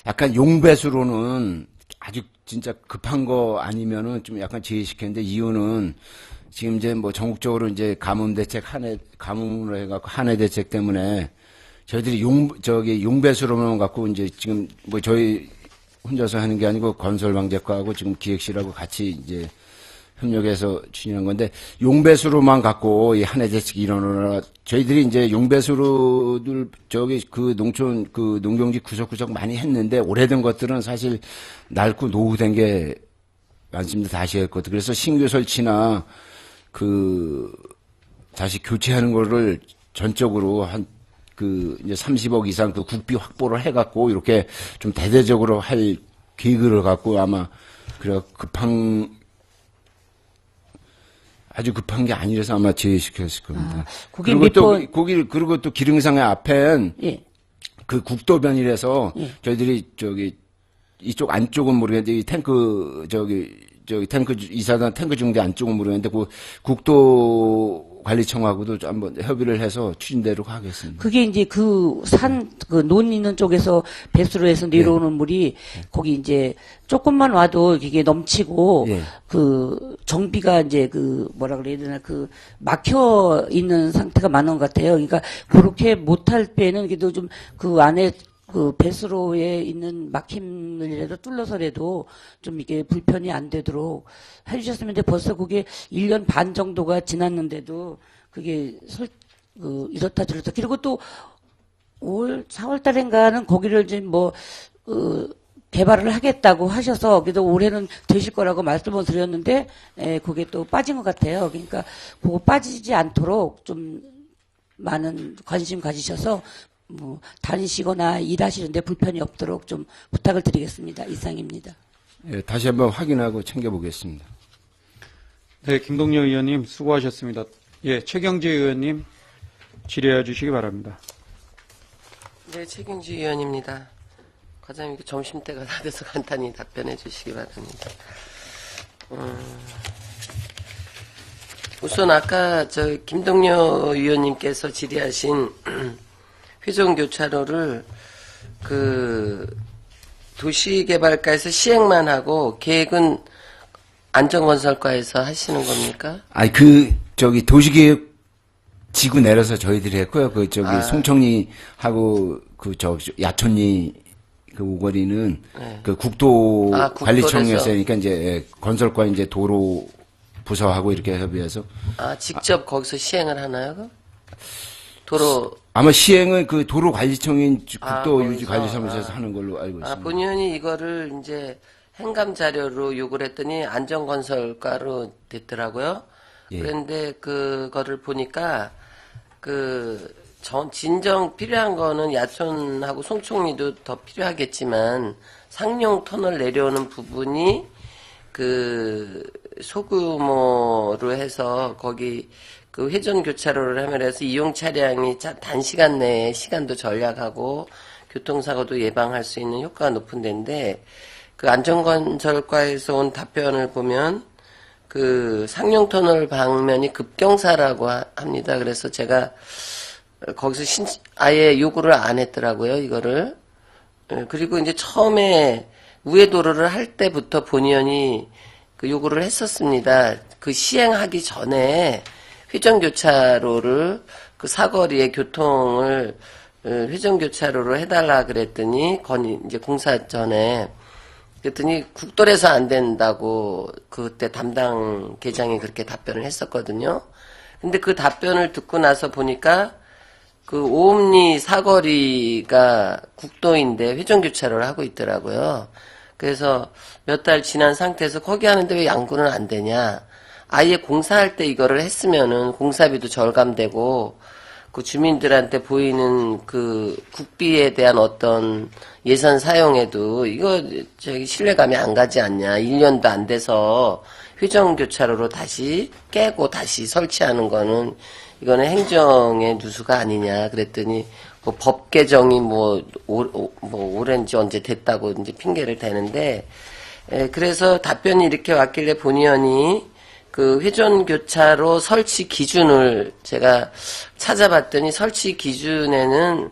약간 용배수로는 아주 진짜 급한 거 아니면은 좀 약간 제외시켰는데 이유는 지금 이제 뭐 전국적으로 이제 가뭄으로 해갖고 한해 대책 때문에 저희들이 용배수로만 갖고 이제 지금 뭐 저희 혼자서 하는 게 아니고 건설방재과하고 지금 기획실하고 같이 이제 협력해서 추진한 건데 용배수로만 갖고 이 한해 대책 일어나라. 저희들이 이제 용배수로들 농촌 농경지 구석구석 많이 했는데 오래된 것들은 사실 낡고 노후된 게 많습니다. 다시 했거든. 그래서 신규 설치나 다시 교체하는 거를 전적으로 이제 30억 이상 국비 확보를 해갖고 이렇게 좀 대대적으로 할 계획을 갖고 아마 아주 급한 게 아니라서 아마 제외시켰을 겁니다. 그리고 또 기릉상의 앞엔 국도변이라서 저희들이 이쪽 안쪽은 모르겠는데 탱크 이사단 탱크 중대 안쪽은 모르겠는데 국도 도로관리청하고도 좀 한번 협의를 해서 추진대로 하겠습니다. 그게 이제 그 논 있는 쪽에서 배수로 해서 내려오는 물이 거기 이제 조금만 와도 이게 넘치고 예. 그 정비가 이제 그 뭐라 그래야 되나 그 막혀 있는 상태가 많은 것 같아요. 그러니까 그렇게 못할 때는 그래도 좀 그 안에 그 배수로에 있는 막힘을라도 뚫러서라도 좀 이게 불편이 안 되도록 해주셨으면, 벌써 그게 1년 반 정도가 지났는데도 그게 이렇다 저렇다. 그리고 또 4월 달인가는 거기를 이제 개발을 하겠다고 하셔서, 그래도 올해는 되실 거라고 말씀을 드렸는데, 그게 또 빠진 것 같아요. 그러니까 그거 빠지지 않도록 좀 많은 관심 가지셔서 다니시거나 일하시는데 불편이 없도록 좀 부탁을 드리겠습니다. 이상입니다. 예, 다시 한번 확인하고 챙겨보겠습니다. 네, 김동여 의원님 수고하셨습니다. 예, 최경재 의원님 질의해 주시기 바랍니다. 네, 최경주 의원입니다. 과장님, 점심때가 다 돼서 간단히 답변해 주시기 바랍니다. 우선 아까 김동여 의원님께서 질의하신 회전교차로를 도시개발과에서 시행만 하고 계획은 안전건설과에서 하시는 겁니까? 도시계획 지구 내려서 저희들이 했고요. 송청리하고 야촌리 오거리는 네. 국도관리청에서 그러니까 이제 건설과 이제 도로 부서하고 이렇게 협의해서. 직접 거기서 시행을 하나요? 도로. 아마 시행은 도로관리청인 국도유지관리사무소에서 하는 걸로 알고 있습니다. 본의원이 이거를 이제 행감 자료로 요구를 했더니 안전건설과로 됐더라고요. 예. 그런데 그거를 보니까 진정 필요한 거는 야촌하고 송총리도 더 필요하겠지만 상용 터널 내려오는 부분이 소규모로 해서 거기 회전교차로를 하면 해서 이용 차량이 단시간 내에 시간도 절약하고 교통사고도 예방할 수 있는 효과가 높은 데인데, 안전건설과에서 온 답변을 보면 상용터널 방면이 급경사라고 합니다. 그래서 제가 거기서 아예 요구를 안 했더라고요, 이거를. 그리고 이제 처음에 우회도로를 할 때부터 본의원이 요구를 했었습니다. 시행하기 전에 회전교차로를 사거리의 교통을 회전교차로로 해달라 그랬더니 이제 공사 전에 그랬더니 국도에서 안 된다고 그때 담당 계장이 그렇게 답변을 했었거든요. 근데 그 답변을 듣고 나서 보니까 오음리 사거리가 국도인데 회전교차로를 하고 있더라고요. 그래서 몇 달 지난 상태에서 거기 하는데 왜 양구는 안 되냐. 아예 공사할 때 이거를 했으면은 공사비도 절감되고 주민들한테 보이는 국비에 대한 어떤 예산 사용에도 이거 신뢰감이 안 가지 않냐. 1년도 안 돼서 회전교차로로 다시 깨고 다시 설치하는 거는 이거는 행정의 누수가 아니냐. 그랬더니 법 개정이 오랜지 언제 됐다고 이제 핑계를 대는데, 그래서 답변이 이렇게 왔길래 본의원이 회전교차로 설치 기준을 제가 찾아봤더니, 설치 기준에는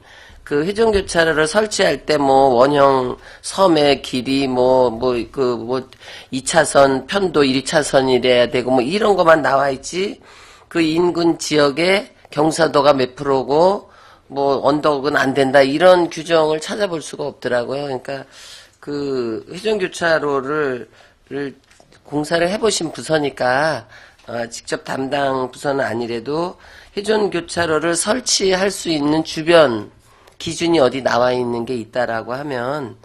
회전교차로를 설치할 때 원형 섬의 길이 2차선 편도 1차선이래야 되고 이런 것만 나와 있지, 인근 지역에 경사도가 몇 프로고 언덕은 안 된다, 이런 규정을 찾아볼 수가 없더라고요. 그러니까 회전교차로를 공사를 해보신 부서니까 직접 담당 부서는 아니래도 회전교차로를 설치할 수 있는 주변 기준이 어디 나와 있는 게 있다라고 하면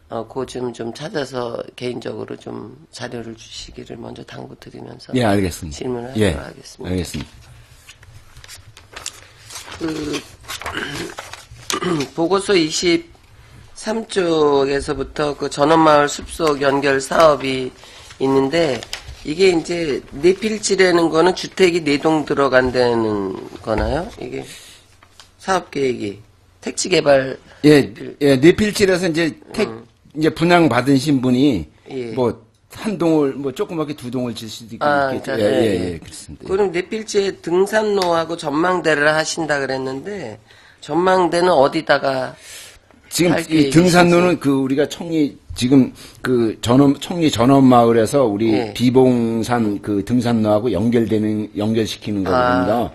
그거 좀 찾아서 개인적으로 좀 자료를 주시기를 먼저 당부드리면서 예, 알겠습니다. 질문을 예, 하도록 하겠습니다. 알겠습니다. 보고서 23쪽에서부터 전원마을 숲속 연결 사업이 있는데, 이게 이제 내필지라는 거는 주택이 4동 들어간다는 거나요? 이게 사업 계획이 택지 개발. 예, 내필지라서 이제 분양 받으신 분이 예. 한 동을 뭐 조그맣게 두 동을 질 수도 있고 있겠죠. 그러니까, 예, 그렇습니다. 그럼 내필지에 등산로하고 전망대를 하신다 그랬는데 전망대는 어디다가 지금 할 이 계획이신지? 등산로는 그 우리가 청리 지금 그 청리 전원마을에서 우리 예. 비봉산 그 등산로하고 연결시키는 거거든요.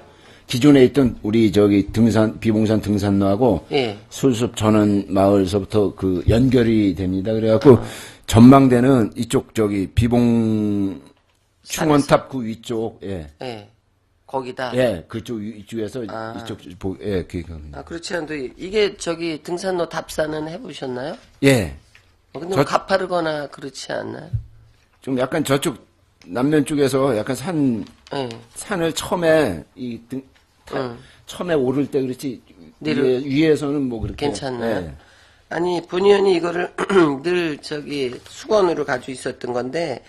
기존에 있던 우리 저기 비봉산 등산로하고 예. 술숲 전원마을에서부터 그 연결이 됩니다. 그래갖고 전망대는 이쪽 저기 비봉 충원탑 그 위쪽 예. 거기다. 그쪽 위쪽에서 이쪽 기획합니다. 그렇지 않아도 이게 저기 등산로 답사는 해보셨나요? 예. 근데 뭐 가파르거나 그렇지 않나요? 좀 약간 저쪽 남면 쪽에서 약간 예. 산을 처음에 처음에 오를 때 그렇지 위에서는 뭐 그렇게 괜찮나요? 예. 아니 본의원이 이거를 늘 저기 수건으로 가지고 있었던 건데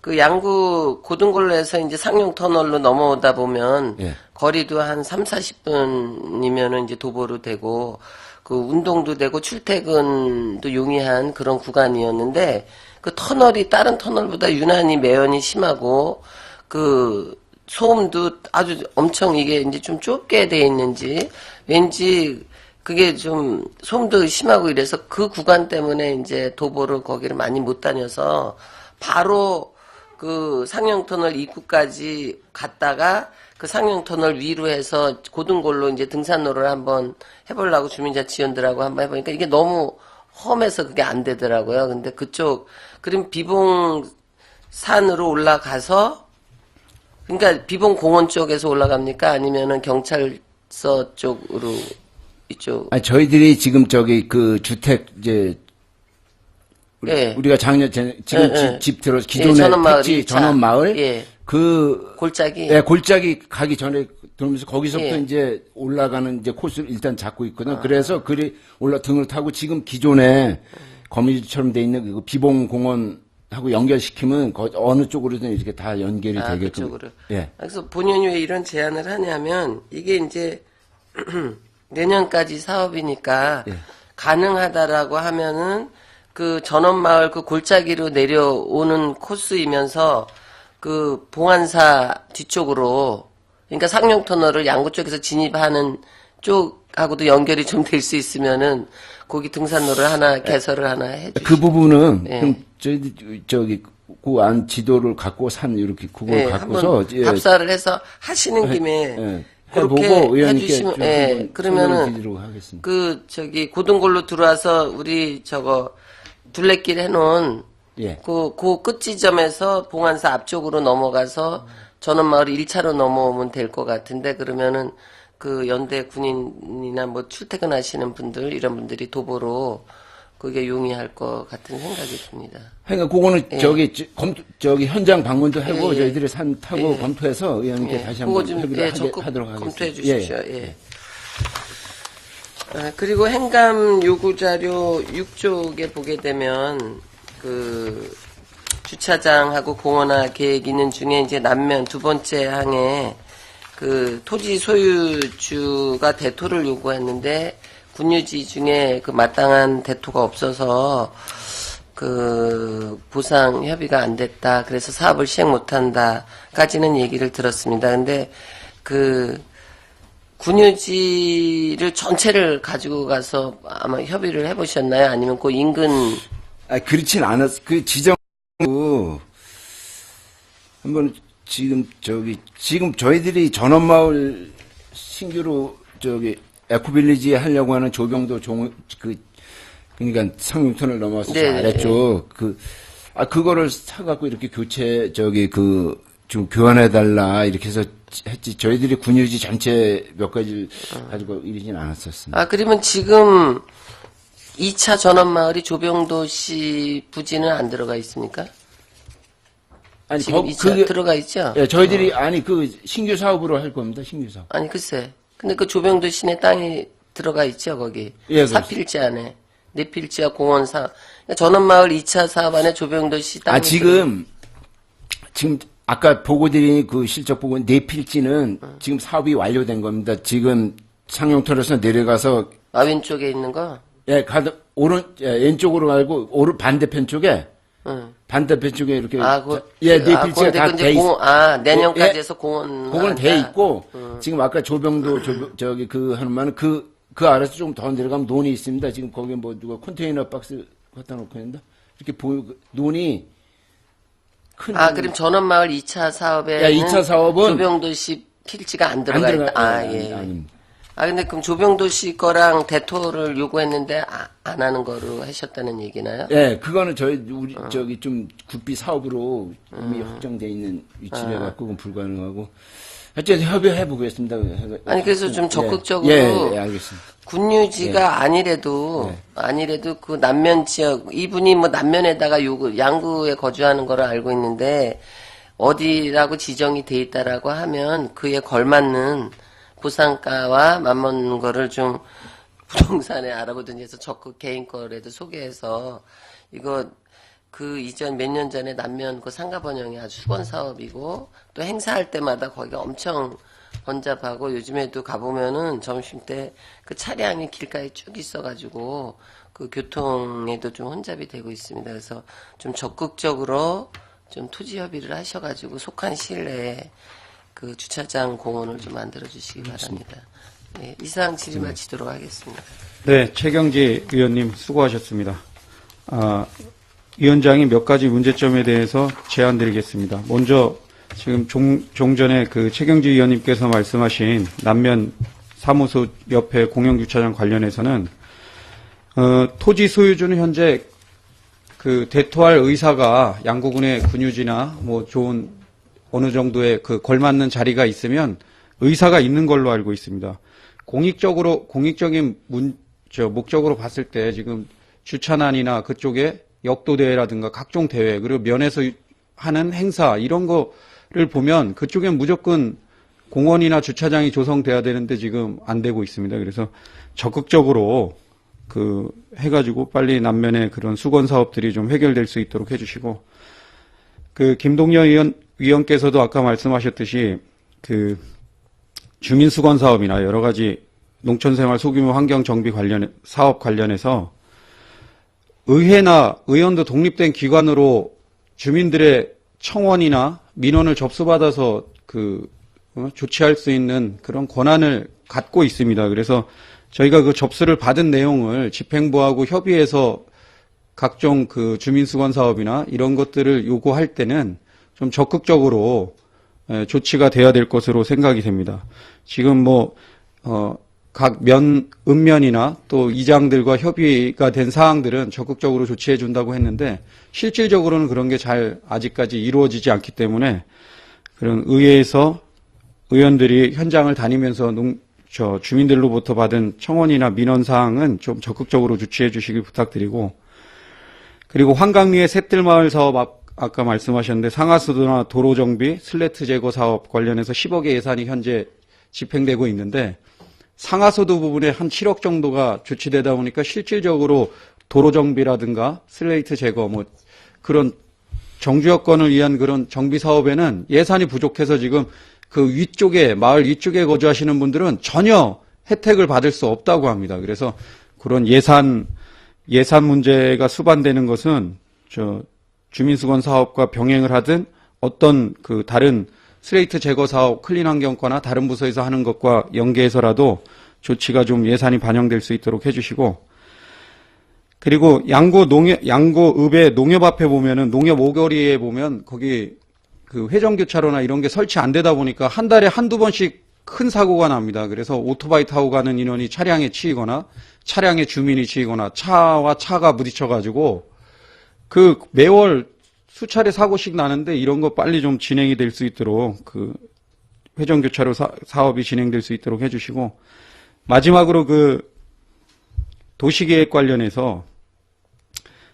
그 양구 고등걸로에서 이제 상용 터널로 넘어오다 보면 예. 거리도 한 3, 40분이면은 이제 도보로 되고 그 운동도 되고 출퇴근도 용이한 그런 구간이었는데 그 터널이 다른 터널보다 유난히 매연이 심하고 그 소음도 아주 엄청 이게 이제 좀 좁게 돼 있는지 왠지 그게 좀 소음도 심하고 이래서 그 구간 때문에 이제 도보를 거기를 많이 못 다녀서 바로 그 상영터널 입구까지 갔다가 그 상영터널 위로 해서 고등골로 이제 등산로를 한번 해보려고 주민자 지원들하고 한번 해보니까 이게 너무 험해서 그게 안 되더라고요. 근데 그쪽, 그럼 비봉산으로 올라가서 그러니까 비봉공원 쪽에서 올라갑니까? 아니면은 경찰서 쪽으로 이쪽? 아니, 저희들이 지금 저기 그 주택 이제 우리가 작년 지금 집 들어서 기존의 전원마을 택지 2차. 전원마을 그 골짜기 골짜기 가기 전에 들으면서 거기서부터 예. 이제 올라가는 이제 코스를 일단 잡고 있거든. 그래서 등을 타고 지금 기존에 거미줄처럼 돼 있는 그 비봉공원하고 연결시키면 어느 쪽으로든 이렇게 다 연결이 되게끔. 그쪽으로. 예. 그래서 본연이 왜 이런 제안을 하냐면 이게 이제 내년까지 사업이니까 가능하다라고 하면은 그 전원마을 그 골짜기로 내려오는 코스이면서 그 봉안사 뒤쪽으로 그러니까 상용터널을 양구 쪽에서 진입하는 쪽하고도 연결이 좀 될 수 있으면은 거기 등산로를 하나 개설을 하나 해주시죠. 그 부분은 그럼 저기 그 안 지도를 갖고 산 이렇게 그걸 갖고서 한번 답사를 해서 하시는 김에 그렇게 해보고 의원님께 해주시면 좀 한번 그러면은 설명을 드리도록 하겠습니다. 그 저기 고등골로 들어와서 우리 저거 둘레길 해놓은 그 끝 지점에서 봉안사 앞쪽으로 넘어가서 전원마을 1차로 넘어오면 될 것 같은데 그러면은 그 연대 군인이나 뭐 출퇴근하시는 분들 이런 분들이 도보로 그게 용이할 것 같은 생각이 듭니다. 그러니까 그거는 저기 현장 방문도 하고 저희들이 산 타고 검토해서 의원님께 다시 한번 협의를 하도록 하겠습니다. 검토해 주십시오. 그리고 행감 요구 자료 6쪽에 보게 되면 그 주차장하고 공원화 계획 있는 중에 이제 남면 두 번째 항에 그 토지 소유주가 대토를 요구했는데 군유지 중에 그 마땅한 대토가 없어서 그 보상 협의가 안 됐다. 그래서 사업을 시행 못 한다까지는 얘기를 들었습니다. 근데 그 군유지를 전체를 가지고 가서 아마 협의를 해보셨나요? 아니면 그 인근 그렇진 않았어. 그 지정 한번 지금 저희들이 전원마을 신규로 에코빌리지에 하려고 하는 조병도 그러니까 상용터널 넘어와서 잘했죠. 그거를 사갖고 이렇게 좀 교환해달라 이렇게 해서 했지. 저희들이 군유지 전체 몇 가지를 가지고 이러진 않았었습니다. 그러면 지금 2차 전원마을이 조병도 씨 부지는 안 들어가 있습니까? 아니, 지금 2차 들어가 있죠? 예, 저희들이, 신규 사업으로 할 겁니다, 신규 사업. 아니, 글쎄. 근데 그 조병도 시내 땅이 들어가 있죠, 거기. 예, 사필지 안에. 내필지와 공원사. 그러니까 전원마을 2차 사업 안에 조병도 씨 땅이. 지금, 아까 보고 드린 그 실적 보고 내필지는 지금 사업이 완료된 겁니다. 지금 상용터에서 내려가서. 왼쪽에 있는 거? 왼쪽으로 가고, 반대편 쪽에 반대편 쪽에 이렇게 네 필지가 필지가 다 돼 있어. 내년까지 예, 해서 공원 그건 돼 있고 지금 아까 조병도 저기 그 하는만은 그 아래서 좀 더 내려가면 논이 있습니다. 지금 거기 뭐 누가 컨테이너 박스 갖다 놓고 있는다. 이렇게 논이 큰. 그럼 전원마을 2차 사업에는 2차 사업은 조병도시 필지가 안 들어가 있다. 예. 아닙니다. 근데 그럼 조병도시 거랑 대토를 요구했는데 안 하는 거로 하셨다는 얘기나요? 예, 그거는 우리 저기 좀 국비 사업으로 이미 확정돼 있는 위치래 갖고 그건 불가능하고. 하여튼 협의해 보겠습니다. 그래서 좀 적극적으로 예, 알겠습니다. 군유지가 아니래도 그 남면 지역 이분이 뭐 남면에다가 양구에 거주하는 거를 알고 있는데 어디라고 지정이 돼 있다라고 하면 그에 걸맞는 보상가와 맞먹는 거를 좀 부동산에 알아보든지 해서 적극 개인 거라도 소개해서 이거 그 이전 몇 년 전에 남면 그 상가 번영이 아주 수건 사업이고 또 행사할 때마다 거기가 엄청 번잡하고 요즘에도 가보면은 점심 때 그 차량이 길가에 쭉 있어가지고 그 교통에도 좀 혼잡이 되고 있습니다. 그래서 좀 적극적으로 좀 토지 협의를 하셔가지고 속한 시일 내에 그 주차장 공원을 좀 만들어 주시기 바랍니다. 네, 이상 질의 마치도록 하겠습니다. 네, 최경지 의원님 수고하셨습니다. 위원장이 몇 가지 문제점에 대해서 제안 드리겠습니다. 먼저 지금 종전에 그 최경지 의원님께서 말씀하신 남면 사무소 옆에 공영주차장 관련해서는 토지 소유주는 현재 그 대토할 의사가 양구군의 군유지나 뭐 좋은 어느 정도의 그 걸맞는 자리가 있으면 의사가 있는 걸로 알고 있습니다. 공익적인 목적으로 봤을 때 지금 주차난이나 그쪽에 역도대회라든가 각종 대회 그리고 면에서 하는 행사 이런 거를 보면 그쪽엔 무조건 공원이나 주차장이 조성돼야 되는데 지금 안 되고 있습니다. 그래서 적극적으로 그 해가지고 빨리 남면의 그런 수건 사업들이 좀 해결될 수 있도록 해주시고 그 김동연 위원께서도 아까 말씀하셨듯이 그 주민수건 사업이나 여러 가지 농촌생활 소규모 환경 정비 사업 관련해서 의회나 의원도 독립된 기관으로 주민들의 청원이나 민원을 접수받아서 조치할 수 있는 그런 권한을 갖고 있습니다. 그래서 저희가 그 접수를 받은 내용을 집행부하고 협의해서 각종 그 주민수건 사업이나 이런 것들을 요구할 때는 좀 적극적으로 조치가 돼야 될 것으로 생각이 됩니다. 지금 각 읍면이나 또 이장들과 협의가 된 사항들은 적극적으로 조치해 준다고 했는데 실질적으로는 그런 게 아직까지 이루어지지 않기 때문에 그런 의회에서 의원들이 현장을 다니면서 주민들로부터 받은 청원이나 민원 사항은 좀 적극적으로 조치해 주시길 부탁드리고 그리고 환강리의 샛들마을 사업 아까 말씀하셨는데 상하수도나 도로 정비, 슬래트 제거 사업 관련해서 10억의 예산이 현재 집행되고 있는데 상하수도 부분에 한 7억 정도가 조치되다 보니까 실질적으로 도로 정비라든가 슬레이트 제거 그런 정주 여건을 위한 그런 정비 사업에는 예산이 부족해서 지금 그 마을 위쪽에 거주하시는 분들은 전혀 혜택을 받을 수 없다고 합니다. 그래서 그런 예산 문제가 수반되는 것은 주민수건 사업과 병행을 하든 어떤 그 다른 슬레이트 제거 사업, 클린 환경과나 다른 부서에서 하는 것과 연계해서라도 조치가 좀 예산이 반영될 수 있도록 해주시고, 그리고 양구읍의 농협 앞에 보면은 농협 오거리에 보면 거기 그 회전교차로나 이런 게 설치 안 되다 보니까 한 달에 한두 번씩 큰 사고가 납니다. 그래서 오토바이 타고 가는 인원이 차량에 치이거나 차량에 주민이 치이거나 차와 차가 부딪혀가지고 그 매월 수차례 사고씩 나는데 이런 거 빨리 좀 진행이 될 수 있도록 그 회전교차로 사업이 진행될 수 있도록 해주시고 마지막으로 그 도시계획 관련해서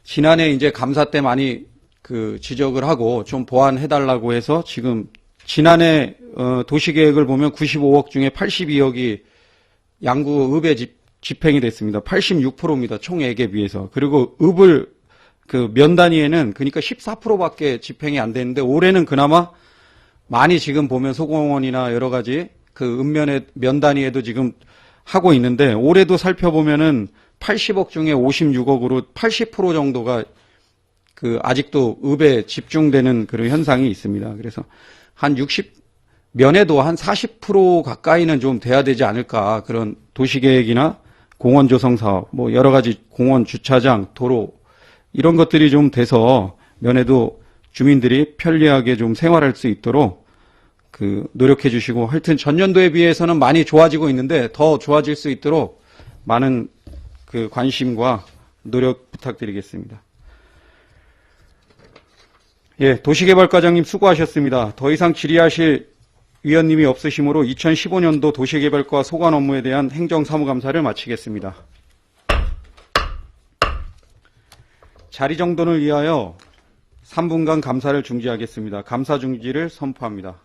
지난해 이제 감사 때 많이 그 지적을 하고 좀 보완해달라고 해서 지금 지난해 도시계획을 보면 95억 중에 82억이 양구읍에 집행이 됐습니다. 86%입니다. 총액에 비해서. 그리고 읍을 그 면 단위에는 그러니까 14%밖에 집행이 안 되는데 올해는 그나마 많이 지금 보면 소공원이나 여러 가지 그 읍면의 면 단위에도 지금 하고 있는데 올해도 살펴보면은 80억 중에 56억으로 80% 정도가 아직도 읍에 집중되는 그런 현상이 있습니다. 그래서 한 면에도 한 40% 가까이는 좀 돼야 되지 않을까. 그런 도시계획이나 공원 조성 사업, 뭐 여러 가지 공원 주차장, 도로 이런 것들이 좀 돼서 면에도 주민들이 편리하게 좀 생활할 수 있도록 노력해 주시고, 하여튼 전년도에 비해서는 많이 좋아지고 있는데 더 좋아질 수 있도록 많은 관심과 노력 부탁드리겠습니다. 예, 도시개발과장님 수고하셨습니다. 더 이상 질의하실 위원님이 없으시므로 2015년도 도시개발과 소관 업무에 대한 행정사무감사를 마치겠습니다. 자리 정돈을 위하여 3분간 감사를 중지하겠습니다. 감사 중지를 선포합니다.